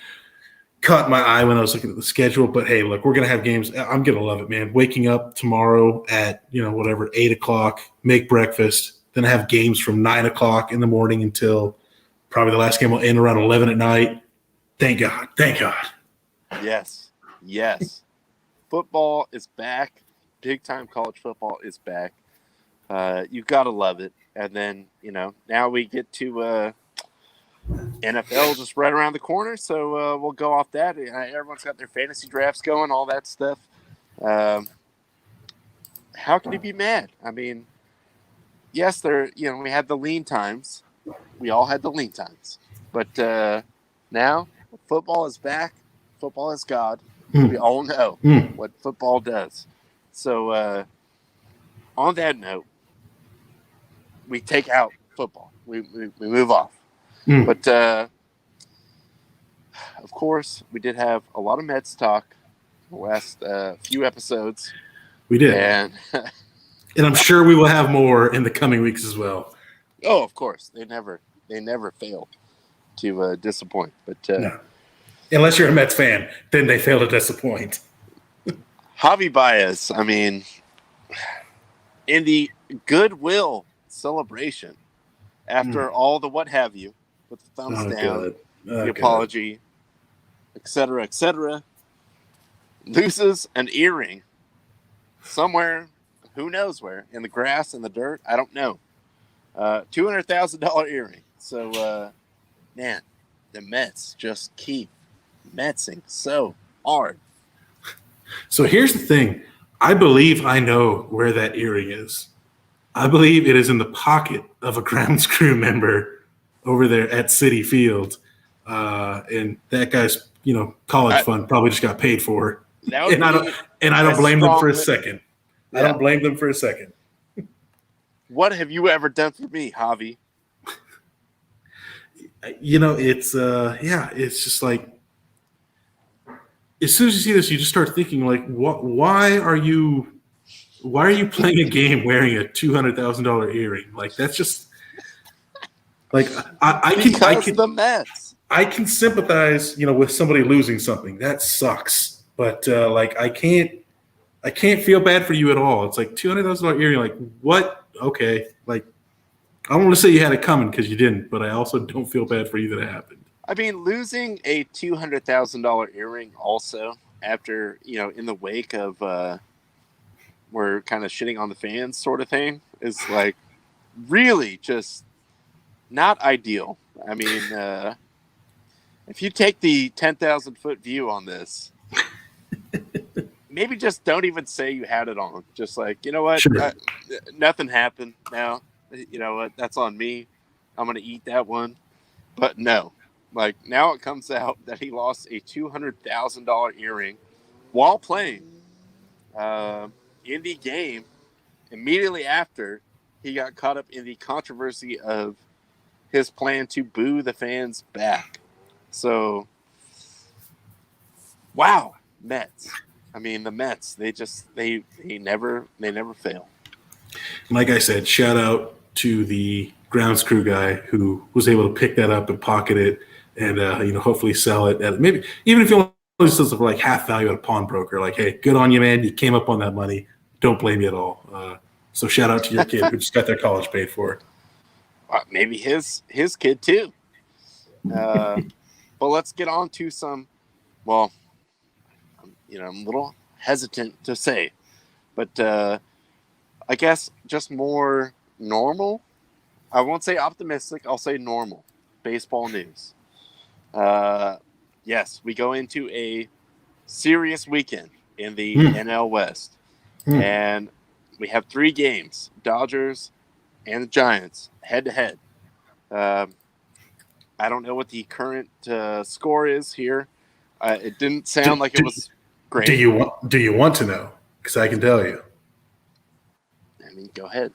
caught my eye when I was looking at the schedule. But hey, look, we're gonna have games. I'm gonna love it, man. Waking up tomorrow at 8 o'clock, make breakfast, then have games from 9 o'clock in the morning until probably the last game will end around 11 at night. Thank God, thank God. Yes. Yes. Football is back. Big time college football is back. You gotta love it. And then, now we get to NFL just right around the corner. So we'll go off that. Everyone's got their fantasy drafts going, all that stuff. How can you be mad? I mean, yes, we had the lean times. We all had the lean times. But now football is back. Football is God. We all know what football does. So on that note, we take out football. We move off. But of course, we did have a lot of Mets talk the last few episodes. We did, and I'm sure we will have more in the coming weeks as well. Oh, of course, they never fail to disappoint. But no. Unless you're a Mets fan, then they fail to disappoint. Javi Baez, I mean, in the goodwill celebration after all the what have you, with the thumbs down, the apology, etc., loses an earring somewhere, who knows where, in the grass, in the dirt, I don't know. $200,000 earring. So, man, the Mets just keep Metsing so hard. So here's the thing. I believe I know where that earring is. I believe it is in the pocket of a grounds crew member over there at Citi Field. And that guy's, college fund probably just got paid for. And I don't blame them for a second. Yeah. I don't blame them for a second. What have you ever done for me, Javi? It's just like, as soon as you see this, you just start thinking like, why are you playing a game wearing a $200,000 earring? Like, that's just like, the Mets. I can sympathize, with somebody losing something. That sucks. But I can't feel bad for you at all. It's like $200,000 earring. Like, what? Okay. Like, I don't want to say you had it coming because you didn't, but I also don't feel bad for you that it happened. I mean, losing a $200,000 earring also after, in the wake of we're kind of shitting on the fans sort of thing is like really just not ideal. I mean, if you take the 10,000 foot view on this, maybe just don't even say you had it on. Just like, you know what? Sure. Nothing happened now. You know what? That's on me. I'm going to eat that one. But no. Like, now it comes out that he lost a $200,000 earring while playing in the game. Immediately after, he got caught up in the controversy of his plan to boo the fans back. So, wow, Mets. I mean, the Mets, they never fail. Like I said, shout out to the grounds crew guy who was able to pick that up and pocket it and, hopefully sell it at maybe, even if you only sell it for like half value at a pawnbroker, like, hey, good on you, man. You came up on that money. Don't blame you at all. So shout out to your kid who just got their college paid for. Maybe his kid too. But let's get on to some, well, I'm a little hesitant to say, but I guess just more normal. I won't say optimistic. I'll say normal baseball news. Yes, we go into a serious weekend in the NL West. And we have 3 games, Dodgers and the Giants, head-to-head. I don't know what the current score is here. It didn't sound like it was great. Do you want to know? Because I can tell you. I mean, go ahead.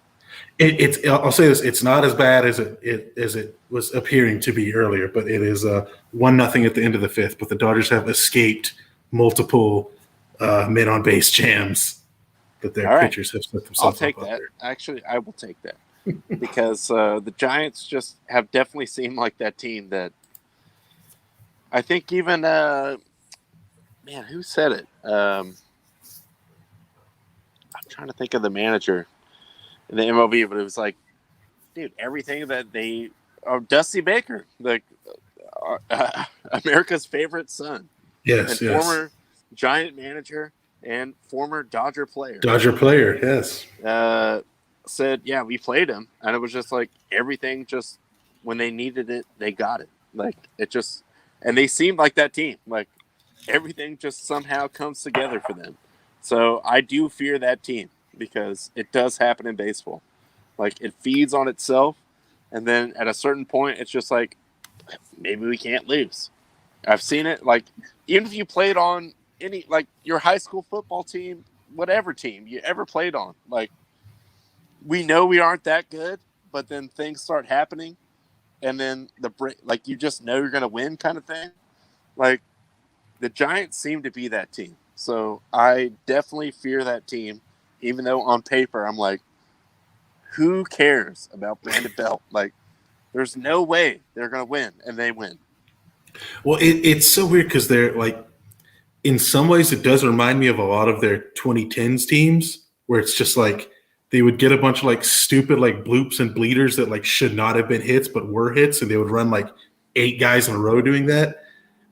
I'll say this: it's not as bad as it was appearing to be earlier, but it is 1-0 at the end of the fifth. But the Dodgers have escaped multiple men on base jams that their pitchers have set themselves. I'll take up that. under. Actually, I will take that because the Giants just have definitely seemed like that team that I think even who said it? I'm trying to think of the manager in the MLB, but it was like, dude, everything that they Dusty Baker, like America's favorite son, Yes, and former Giant manager and former Dodger player. Yes. Said, yeah, we played him, and it was just like everything. Just when they needed it, they got it. Like it just, and they seemed like that team. Like everything just somehow comes together for them. So I do fear that team because it does happen in baseball. Like it feeds on itself, and then at a certain point, it's just like maybe we can't lose. I've seen it. Like even if you played on any like your high school football team, whatever team you ever played on, like we know we aren't that good, but then things start happening, and then like you just know you're going to win, kind of thing. Like the Giants seem to be that team. So I definitely fear that team, even though on paper I'm like, who cares about Brandon Belt? Like, there's no way they're going to win, and they win. Well, it's so weird because they're like, in some ways, it does remind me of a lot of their 2010s teams, where it's just like they would get a bunch of like stupid like bloops and bleeders that like should not have been hits but were hits, and they would run like 8 guys in a row doing that.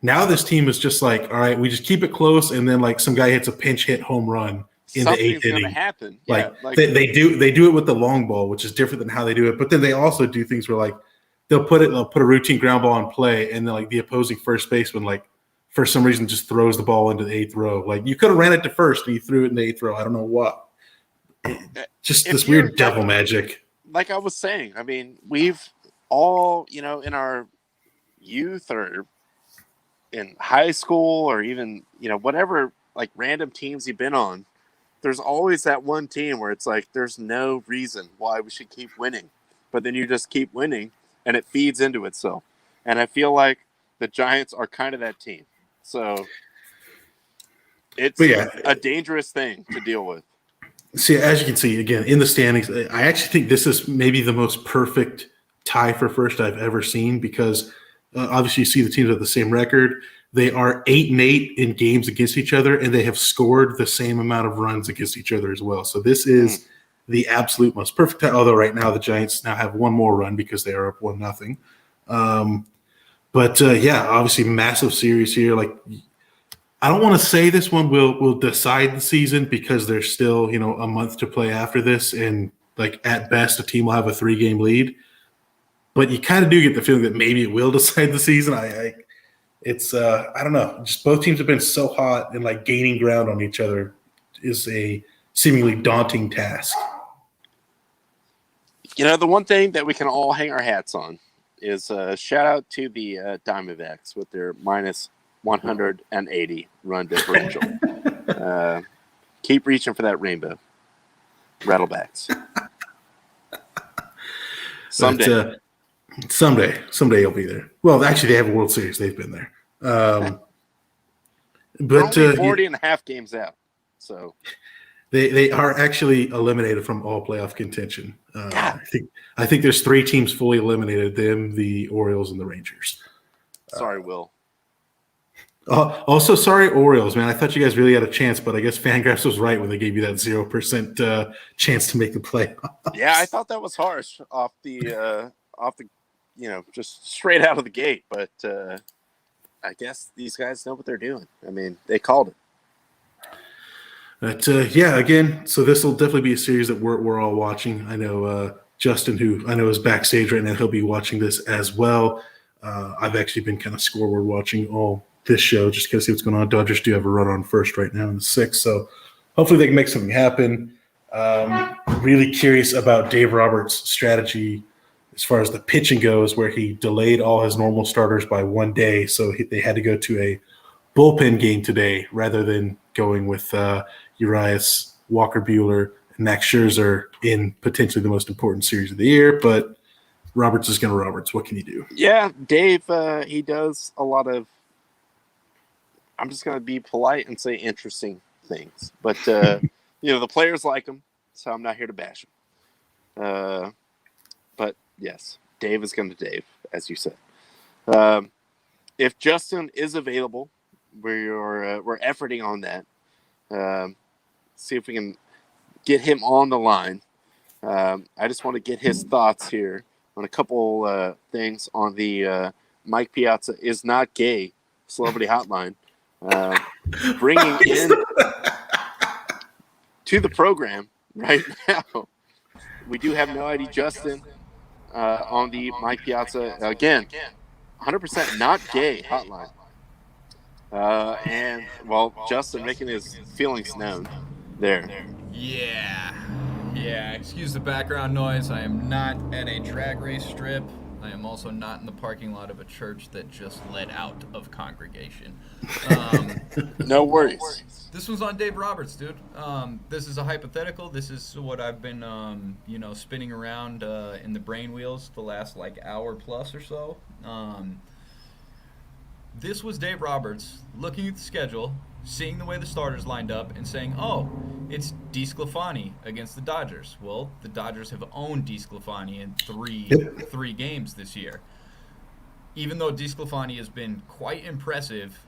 Now this team is just like, all right, we just keep it close, and then like some guy hits a pinch hit home run in the 8th inning. Happen. Like, yeah, like they do it with the long ball, which is different than how they do it. But then they also do things where like they'll put a routine ground ball in play, and then like the opposing first baseman like for some reason just throws the ball into the 8th row. Like you could have ran it to first and you threw it in the 8th row. I don't know what. Just this weird devil magic. Like I was saying, I mean, we've all, in our youth or in high school or even, whatever, like random teams you've been on, there's always that one team where it's like, there's no reason why we should keep winning, but then you just keep winning and it feeds into itself. And I feel like the Giants are kind of that team. So it's a dangerous thing to deal with. See, as you can see, again, in the standings, I actually think this is maybe the most perfect tie for first I've ever seen because obviously you see the teams have the same record. They are 8-8 in games against each other, and they have scored the same amount of runs against each other as well. So this is the absolute most perfect tie, although right now the Giants now have one more run because they are up 1-0. But obviously massive series here. Like I don't want to say this one will decide the season because there's still, a month to play after this. And like at best, a team will have a 3-game lead. But you kind of do get the feeling that maybe it will decide the season. I don't know. Just both teams have been so hot, and like gaining ground on each other is a seemingly daunting task. The one thing that we can all hang our hats on is shout out to the Diamondbacks with their minus 180 run differential. Keep reaching for that rainbow. Rattlebacks. Someday. Someday you'll be there. Well, actually, they have a World Series. They've been there. But only 40 and a half games out. So they are actually eliminated from all playoff contention. I think there's 3 teams fully eliminated: them, the Orioles, and the Rangers. Sorry, Will. Also, sorry, Orioles, man. I thought you guys really had a chance, but I guess Fangraphs was right when they gave you that 0% chance to make the playoffs. Yeah, I thought that was harsh off the just straight out of the gate. But I guess these guys know what they're doing. I mean, they called it. But again, so this will definitely be a series that we're all watching. I know Justin, who I know is backstage right now, he'll be watching this as well. I've actually been kind of scoreboard watching all this show just to see what's going on. Dodgers do have a run on first right now in the 6th, so hopefully they can make something happen. Really curious about Dave Roberts' strategy as far as the pitching goes, where he delayed all his normal starters by 1 day, so they had to go to a bullpen game today rather than going with Urias, Walker Buehler, and Max Scherzer in potentially the most important series of the year. But Roberts is going to Roberts. What can you do? Yeah, Dave, he does a lot of, I'm just going to be polite and say interesting things. But, the players like him, so I'm not here to bash him. But, yes, Dave is going to Dave, as you said. If Justin is available, we're efforting on that. See if we can get him on the line. I just want to get his thoughts here on a couple things on the Mike Piazza is not gay celebrity hotline. Bringing in to the program right now. We do have No ID Justin on the Mike Piazza, again, 100% not gay hotline. Justin making his feelings known there. Yeah, excuse the background noise. I am not at a drag race strip. I am also not in the parking lot of a church that just let out of congregation. No worries. This one's on Dave Roberts, dude. This is a hypothetical. This is what I've been, spinning around in the brain wheels the last hour plus or so. This was Dave Roberts looking at the schedule, seeing the way the starters lined up, and saying, "Oh, it's DeSclafani against the Dodgers." Well, the Dodgers have owned DeSclafani in three games this year. Even though DeSclafani has been quite impressive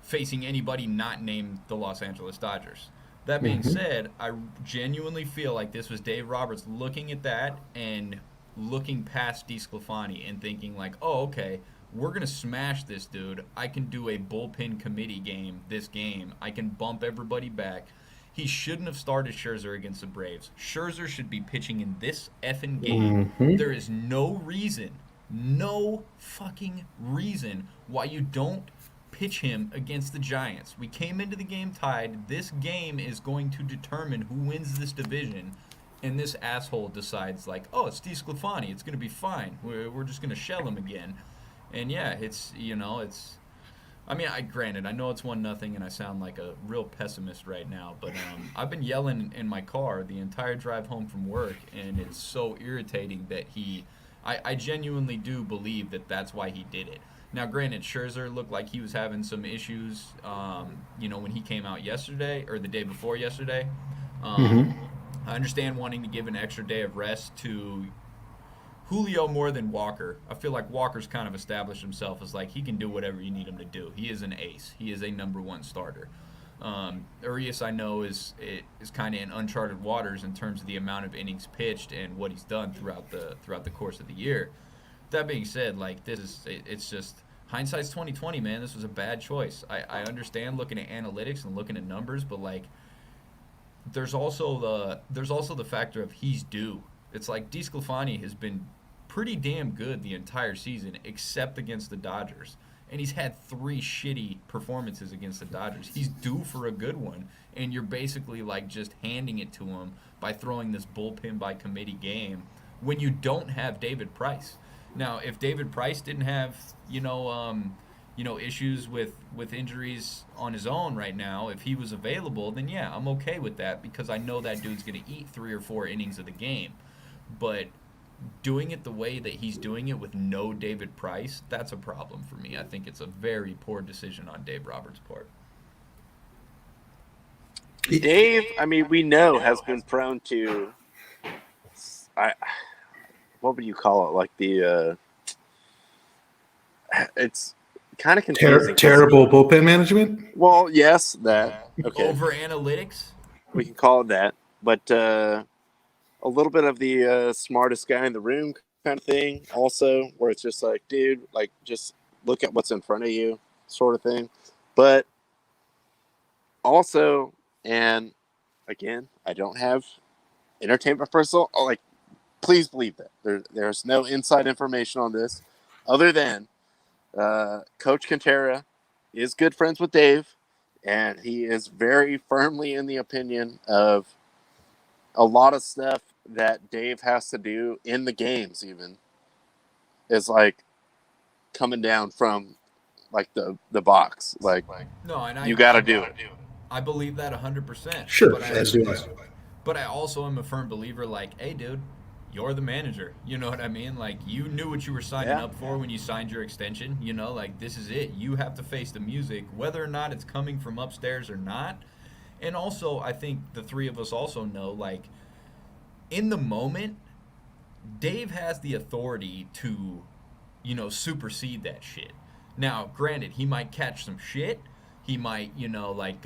facing anybody not named the Los Angeles Dodgers. That being said, I genuinely feel like this was Dave Roberts looking at that and looking past DeSclafani and thinking "Oh, okay, we're going to smash this dude. I can do a bullpen committee game this game. I can bump everybody back." He shouldn't have started Scherzer against the Braves. Scherzer should be pitching in this effing game. There is no fucking reason why you don't pitch him against the Giants. We came into the game tied. This game is going to determine who wins this division. And this asshole decides "Oh, it's DeSclafani. It's going to be fine. We're just going to shell him again." And yeah, granted, I know it's 1-0 and I sound like a real pessimist right now, but I've been yelling in my car the entire drive home from work, and it's so irritating that I genuinely do believe that that's why he did it. Now, granted, Scherzer looked like he was having some issues, when he came out yesterday or the day before yesterday. I understand wanting to give an extra day of rest to Julio more than Walker. I feel like Walker's kind of established himself as he can do whatever you need him to do. He is an ace. He is a number one starter. Urias, I know, is kind of in uncharted waters in terms of the amount of innings pitched and what he's done throughout the course of the year. That being said, it's just hindsight's 20/20, man. This was a bad choice. I understand looking at analytics and looking at numbers, but there's also the factor of he's due. It's DeSclafani has been pretty damn good the entire season, except against the Dodgers. And he's had 3 shitty performances against the Dodgers. He's due for a good one, and you're basically just handing it to him by throwing this bullpen by committee game when you don't have David Price. Now, if David Price didn't have, issues with injuries on his own right now, if he was available, then yeah, I'm okay with that because I know that dude's going to eat 3 or 4 innings of the game. But doing it the way that he's doing it with no David Price, that's a problem for me. I think it's a very poor decision on Dave Roberts' part. Dave, we know, has been prone to, what would you call it? It's kind of confusing. Terrible bullpen management? Well, yes, that. Okay. Over analytics? We can call it that. But a little bit of the smartest guy in the room kind of thing also, where it's just dude, just look at what's in front of you sort of thing. But also, and again, I don't have entertainment personal, please believe that. There's no inside information on this other than Coach Quintera is good friends with Dave, and he is very firmly in the opinion of a lot of stuff that Dave has to do in the games even is coming down from like the box. Like No, and you got to do it. I believe that 100%. Sure, but as do I. But I also am a firm believer, like, hey, dude, you're the manager. You know what I mean? Like, you knew what you were signing Yeah. up for when you signed your extension. You know, like, this is it. You have to face the music, whether or not it's coming from upstairs or not. And also, I think the three of us also know, like, in the moment, Dave has the authority to, supersede that shit. Now, granted, he might catch some shit. He might, he might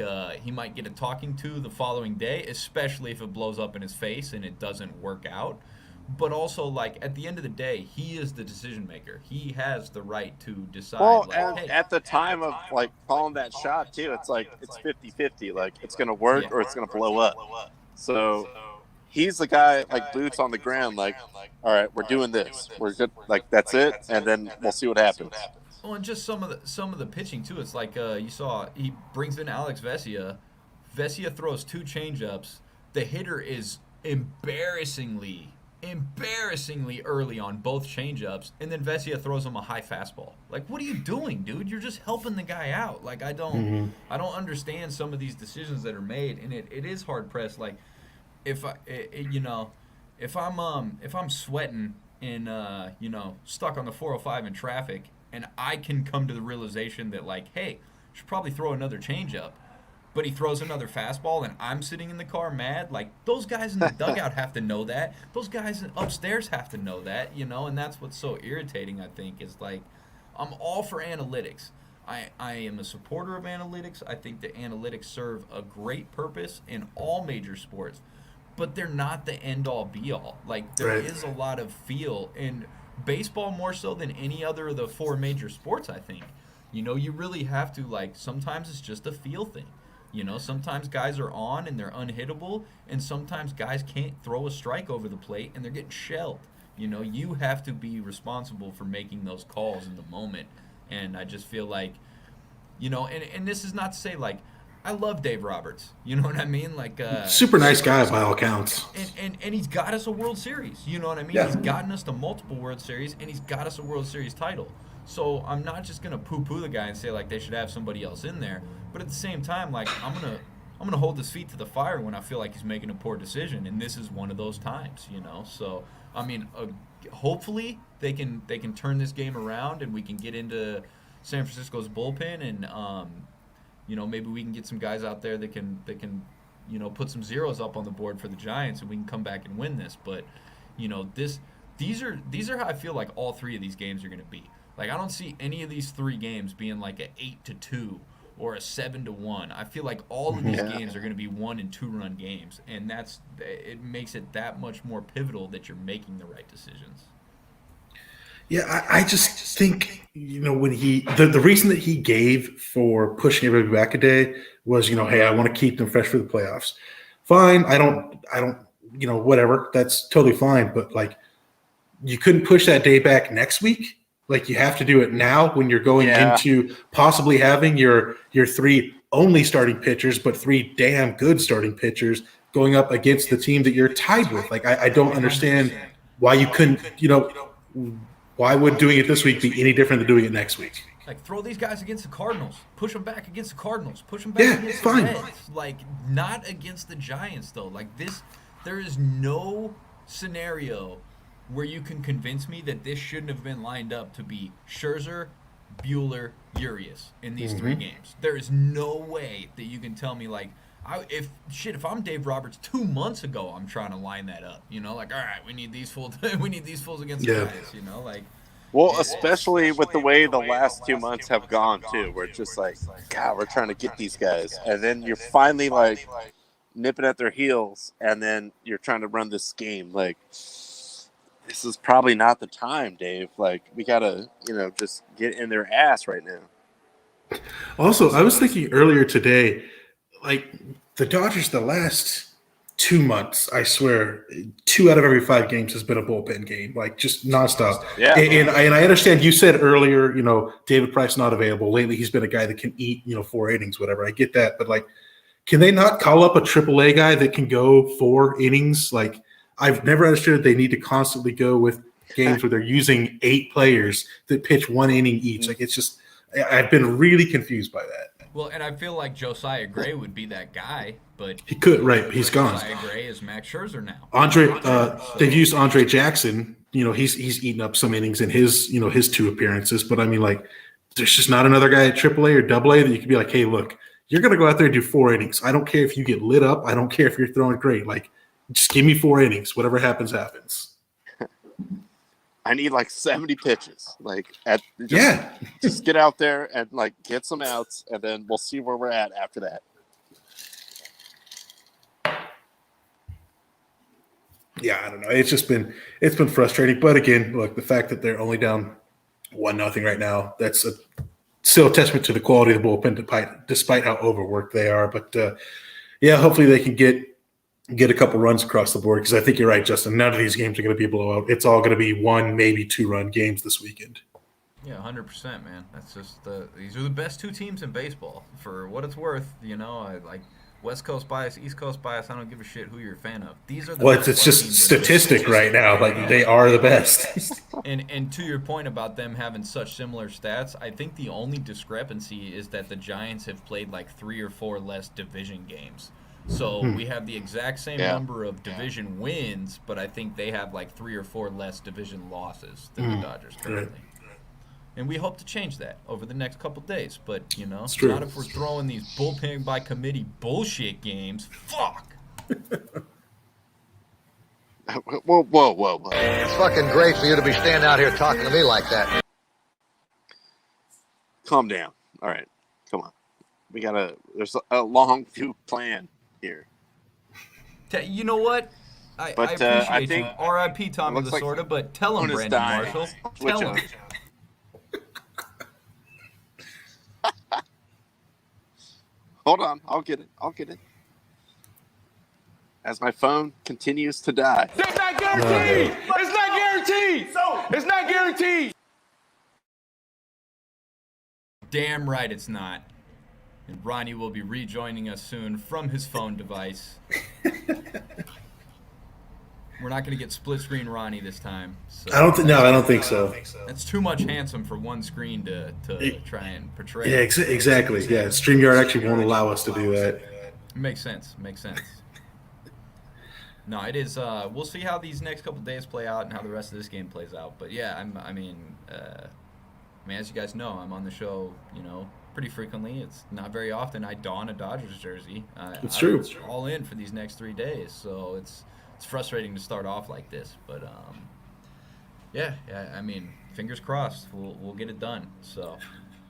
get a talking to the following day, especially if it blows up in his face and it doesn't work out. But also, like, at the end of the day, he is the decision maker. He has the right to decide. Well, like, and hey, at the time of like calling that shot too, it's like it's 50-50. Like it's gonna work or it's gonna blow up. So he's the guy, like boots on the ground. Like, all right, we're doing this. We're good. Like that's it, and then we'll see what happens. well, and just some of the pitching too. It's like you saw he brings in Alex Vesia. Vesia throws two changeups. The hitter is embarrassingly early on both changeups, and then Vesia throws him a high fastball. Like, what are you doing, dude? You're just helping the guy out. Like, I don't understand some of these decisions that are made, and it is hard pressed. Like, if I'm sweating and stuck on the 405 in traffic, and I can come to the realization that, like, hey, I should probably throw another changeup, but he throws another fastball and I'm sitting in the car mad. Like, those guys in the dugout have to know that. Those guys upstairs have to know that, and that's what's so irritating, I think, is like, I'm all for analytics. I am a supporter of analytics. I think that analytics serve a great purpose in all major sports, but they're not the end-all be-all. Like, there is a lot of feel in baseball more so than any other of the four major sports, I think. You really have to, like, sometimes it's just a feel thing. Sometimes guys are on and they're unhittable, and sometimes guys can't throw a strike over the plate and they're getting shelled. You have to be responsible for making those calls in the moment. And I just feel like, and this is not to say, like, I love Dave Roberts. You know what I mean? Like, super nice guy by all accounts. And he's got us a World Series. You know what I mean? Yeah. He's gotten us to multiple World Series, and he's got us a World Series title. So I'm not just gonna poo-poo the guy and say, like, they should have somebody else in there. But at the same time, like, I'm gonna hold his feet to the fire when I feel like he's making a poor decision, and this is one of those times. So I mean, hopefully they can turn this game around and we can get into San Francisco's bullpen, and maybe we can get some guys out there that can put some zeros up on the board for the Giants, and we can come back and win this. But these are how I feel like all three of these games are going to be. Like, I don't see any of these three games being like a 8-2 or a 7-1. I feel like all of these games are going to be 1- and 2-run games, and it makes it that much more pivotal that you're making the right decisions. Yeah, I just think, when the reason that he gave for pushing everybody back a day was, hey, I want to keep them fresh for the playoffs. Fine, I don't, whatever. That's totally fine. But, like, you couldn't push that day back next week. Like, you have to do it now when you're going into possibly having your three only starting pitchers, but three damn good starting pitchers going up against the team that you're tied with. Like, I don't understand why you couldn't, why would doing it this week be any different than doing it next week? Like, throw these guys against the Cardinals. Push them back against the Cardinals. Push them back against the Reds. Like, not against the Giants, though. Like, there is no scenario where you can convince me that this shouldn't have been lined up to be Scherzer, Buehler, Urias in these three games. There is no way that you can tell me, like, if I'm Dave Roberts 2 months ago, I'm trying to line that up. Like, all right, we need these fools. We need these fools against the guys. Like. Well, especially with the way the last 2 months have gone too, where it's just like, God, we're trying to get these guys, and then you're finally like nipping at their heels, and then you're trying to run this game. Like, this is probably not the time, Dave. Like, we gotta, just get in their ass right now. Also, I was thinking earlier today, like, the Dodgers, the last 2 months, I swear, 2 out of every 5 games has been a bullpen game, like, just nonstop. Yeah. And I understand you said earlier, David Price not available. Lately, he's been a guy that can eat, 4 innings, whatever. I get that. But, like, can they not call up a AAA guy that can go 4 innings? Like, I've never understood they need to constantly go with games where they're using 8 players that pitch 1 inning each. Like, it's just I've been really confused by that. Well, and I feel like Josiah Gray would be that guy, but He could, right? He's gone. Josiah Gray is Max Scherzer now. They've used Andre Jackson. He's eaten up some innings in his 2 appearances. But I mean, like, there's just not another guy at AAA or AA that you could be like, hey, look, you're gonna go out there and do 4 innings. I don't care if you get lit up. I don't care if you're throwing great. Like, just give me 4 innings. Whatever happens, happens. I need like 70 pitches. Like, just get out there and like get some outs, and then we'll see where we're at after that. Yeah, I don't know. It's been frustrating. But again, look, the fact that they're only down 1-0 right now, that's still a testament to the quality of the bullpen, despite how overworked they are. But hopefully they can get a couple runs across the board, because I think you're right, Justin. None of these games are going to be a blowout. It's all going to be 1, maybe 2-run games this weekend. Yeah, 100%, man. That's just these are the best 2 teams in baseball. For what it's worth, I like West Coast bias, East Coast bias. I don't give a shit who you're a fan of. These are the best it's just teams statistic right now. Like, they are the best. And to your point about them having such similar stats, I think the only discrepancy is that the Giants have played like 3 or 4 less division games. So we have the exact same number of division wins, but I think they have like 3 or 4 less division losses than the Dodgers currently. And we hope to change that over the next couple days. But, not if we're throwing these bullpen by committee bullshit games. Fuck! Whoa. It's fucking great for you to be standing out here talking to me like that. Calm down. All right. Come on. There's a long view plan here. You know what? I appreciate you. R.I.P. Tommy Lasorda, like, but tell him, Brandon Marshall. Tell him. Hold on. I'll get it. As my phone continues to die. It's not guaranteed. It's not guaranteed. It's not guaranteed. Damn right it's not. And Ronnie will be rejoining us soon from his phone device. We're not going to get split screen Ronnie this time. So. I don't think so. That's too much handsome for one screen to try and portray. Yeah, exactly. Yeah, StreamYard actually won't allow us to do that. Makes sense. No, it is. We'll see how these next couple days play out and how the rest of this game plays out. But yeah, I mean, as you guys know, I'm on the show, pretty frequently. It's not very often I don a Dodgers jersey. It's true. I'm all in for these next 3 days, so it's frustrating to start off like this. But yeah. I mean, fingers crossed. We'll get it done. So.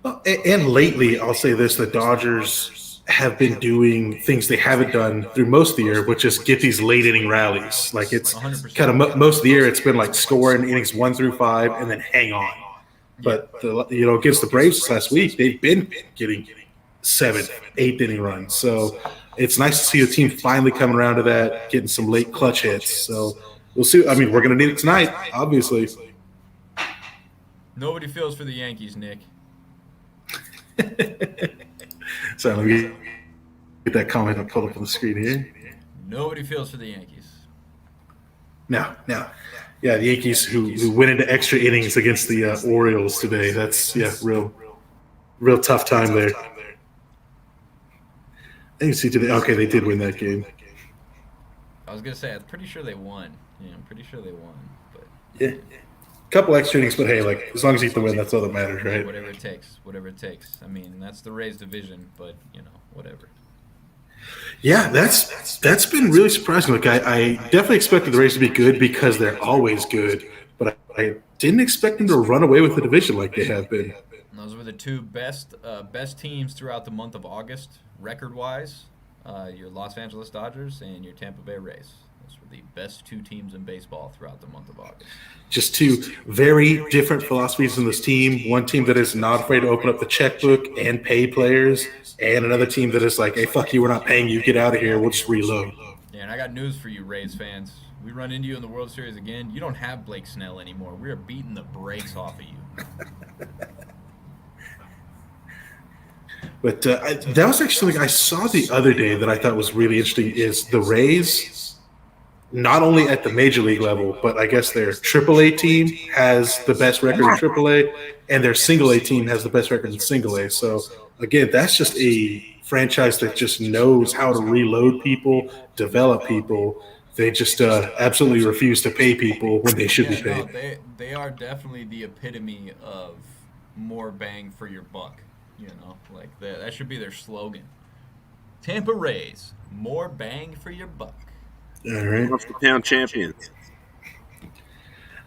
And lately, I'll say this: the Dodgers have been doing things they haven't done through most of the year, which is get these late inning rallies. Like, it's 100%. kind of most of the year, it's been like score in innings 1 through 5 and then hang on. But against the Braves last week, they've been getting 7th, 8th inning runs. So it's nice to see the team finally coming around to that, getting some late clutch hits. So we'll see. I mean, we're going to need it tonight, obviously. Nobody feels for the Yankees, Nick. So let me get that comment and pull up on the screen here. Nobody feels for the Yankees. Now. Yeah, the Yankees who went into extra innings against the Orioles today. That's real tough time there. I can see today. Okay, they did win that game. I was gonna say I'm pretty sure they won. Yeah, I'm pretty sure they won. But yeah, couple extra innings, but hey, like, as long as you get the win, that's all that matters, right? Whatever it takes. I mean, that's the Rays division, but whatever. Yeah, that's been really surprising. Like, I definitely expected the Rays to be good because they're always good, but I didn't expect them to run away with the division like they have been. Those were the 2 best teams throughout the month of August, record-wise. Your Los Angeles Dodgers and your Tampa Bay Rays. Those were the best 2 teams in baseball throughout the month of August. Just 2 very different philosophies in this team. One team that is not afraid to open up the checkbook and pay players, and another team that is like, hey, fuck you, we're not paying you, get out of here, we'll just reload. Yeah, and I got news for you, Rays fans. We run into you in the World Series again, you don't have Blake Snell anymore. We are beating the brakes off of you. But that was actually something I saw the other day that I thought was really interesting is the Rays not only at the major league level, but I guess their AAA team has the best record in AAA, and their single A team has the best record in single A. So again, that's just a franchise that just knows how to reload people, develop people. They just absolutely refuse to pay people when they should be Yeah, paid. no, they are definitely the epitome of more bang for your buck. You know, like that should be their slogan. Tampa Rays, more bang for your buck. All right. What's the town champions?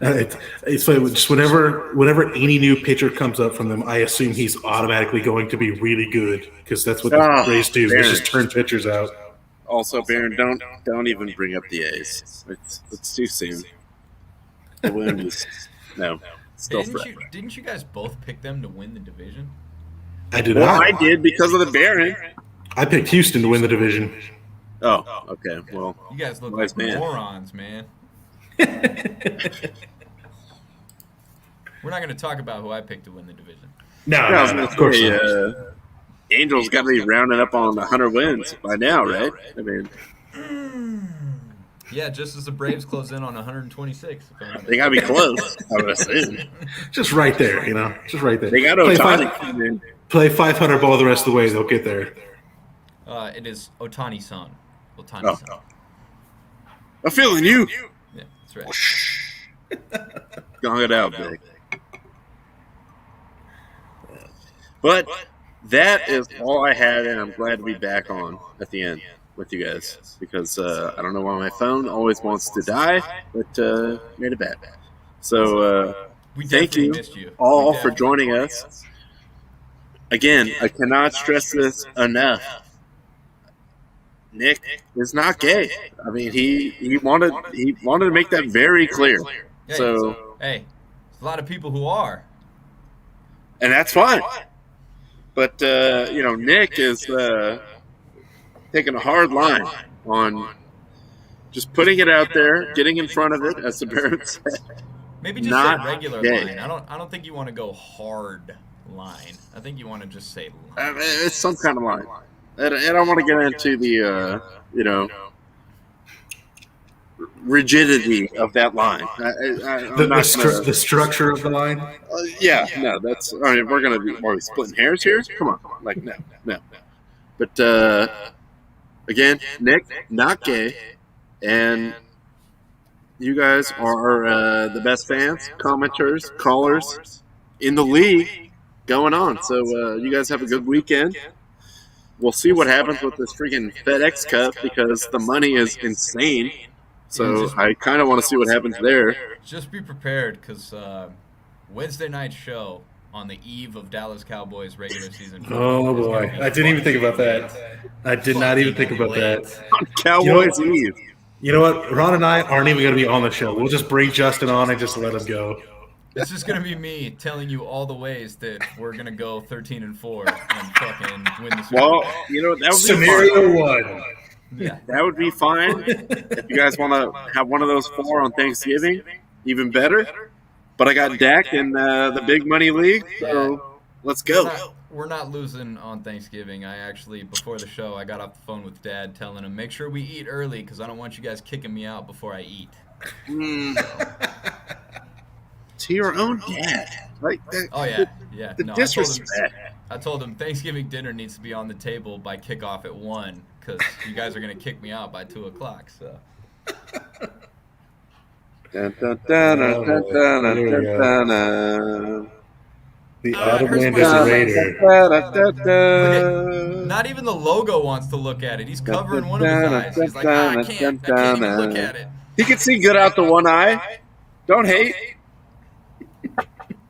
It's funny, just whenever any new pitcher comes up from them, I assume he's automatically going to be really good because that's what the Rays do. They just turn pitchers out. Also, Baron, don't even bring up the A's. It's too soon. The wound is still fresh. Didn't you guys both pick them to win the division? I did Well, not. I did because of the Baron. I picked Houston to win the division. Oh, okay. Well, You guys look wise like man. morons, man. We're not going to talk about who I picked to win the division. No, I was no, gonna of course say, not. Angels got to be rounding up on 100 wins by now, right? I mean, Yeah, just as the Braves close in on 126. they got to be close. I would assume. Just right there, just right there. They got play, Ohtani. play 500 ball the rest of the way, they'll get there. It is Ohtani-san. Ohtani-san. Oh. I'm feeling you. Yeah, that's right. Gong it out, big. But that is all I had, and I'm glad to be back on at the end with you guys because I don't know why my phone always wants to die, but made it back. So We thank definitely you missed you. all We for definitely- joining us. Again, I cannot stress this enough. Nick is not gay. I mean, he wanted to make that very clear. Hey, So, hey, there's a lot of people who are. and that's fine. But Nick is taking a hard line on just putting it out there, getting in front of it, as the parents said. Maybe just Not say regular gay. line. I don't think you want to go hard line. I think you want to just say I line. mean, it's some kind of line. And I don't want to get into the rigidity of that line. The structure of the line. That's. I mean, we're gonna be more splitting hairs here. Come on, like no. But again, Nick, not gay, and you guys are the best fans, commenters, callers in the league going on. So you guys have a good weekend. We'll see what happens with this freaking FedEx Cup because the money is insane. So I kind of want to see what happens there. Just be prepared because Wednesday night show on the eve of Dallas Cowboys regular season. Oh is boy, gonna be I didn't even think about fucking that. I did not even think about that. On Cowboys Eve. You know what? Ron and I aren't even going to be on the show. We'll just bring Justin on and just let him go. This is gonna be me telling you all the ways that we're gonna go 13-4 and fucking win the Super Bowl. Well, you know, that would be Scenario fun. one. Yeah. That would be fine. If you guys want to have one of those 4 on Thanksgiving, even better. But I got Dak in the big money league, so let's go. We're not losing on Thanksgiving. I actually, before the show, I got off the phone with Dad telling him, make sure we eat early because I don't want you guys kicking me out before I eat. To your own dad. Like that, Oh, yeah. the No, disrespect. I told him Thanksgiving dinner needs to be on the table by kickoff at 1 because you guys are going to kick me out by 2 o'clock. So. Dun, dun, dun, dun, dun, dun, dun, dun, dun. The autumn wind is a raider. Not even the logo wants to look at it. He's covering one of his eyes. He's like, I can't even look at it. He can see good out the one eye. Don't hate.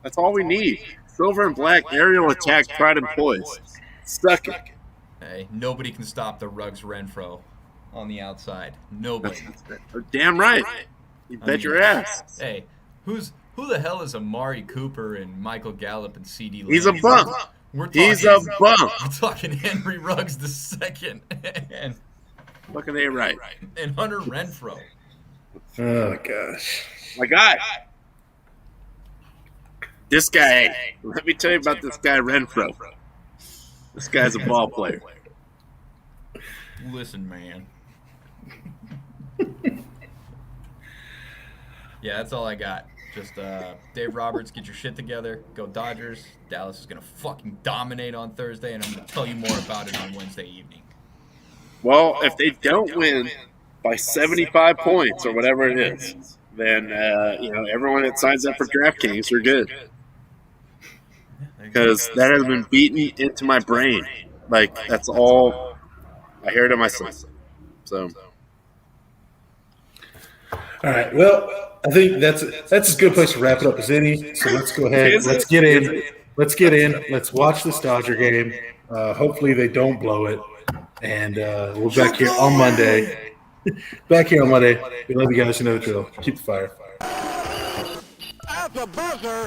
That's all we need. Silver and black aerial attack, pride and poise. Suck it. Hey, nobody can stop the Ruggs Renfro on the outside. Nobody. Damn right. You bet your ass. Hey, who the hell is Amari Cooper and Michael Gallup and C.D. Lamb? He's a bum. He's a bum. We're talking Henry Ruggs the second and Fucking A right. Hunter Renfro. Oh gosh. My guy. This guy. Let me tell you about this guy Renfro. This guy's a ball player. Listen, man. Yeah, that's all I got. Just Dave Roberts, get your shit together. Go Dodgers. Dallas is going to fucking dominate on Thursday, and I'm going to tell you more about it on Wednesday evening. Well, if they don't win by 75 points or whatever it is, then everyone that signs up for DraftKings are good. Because that has been beaten into my brain. Like, that's all I hear to myself. So, All right. Well, I think that's as good a place to wrap it up as any. So let's go ahead. Let's get in. Let's watch this Dodger game. Hopefully they don't blow it. And we'll be back here on Monday. We love you guys. You know the drill. Keep the fire. At the buzzer.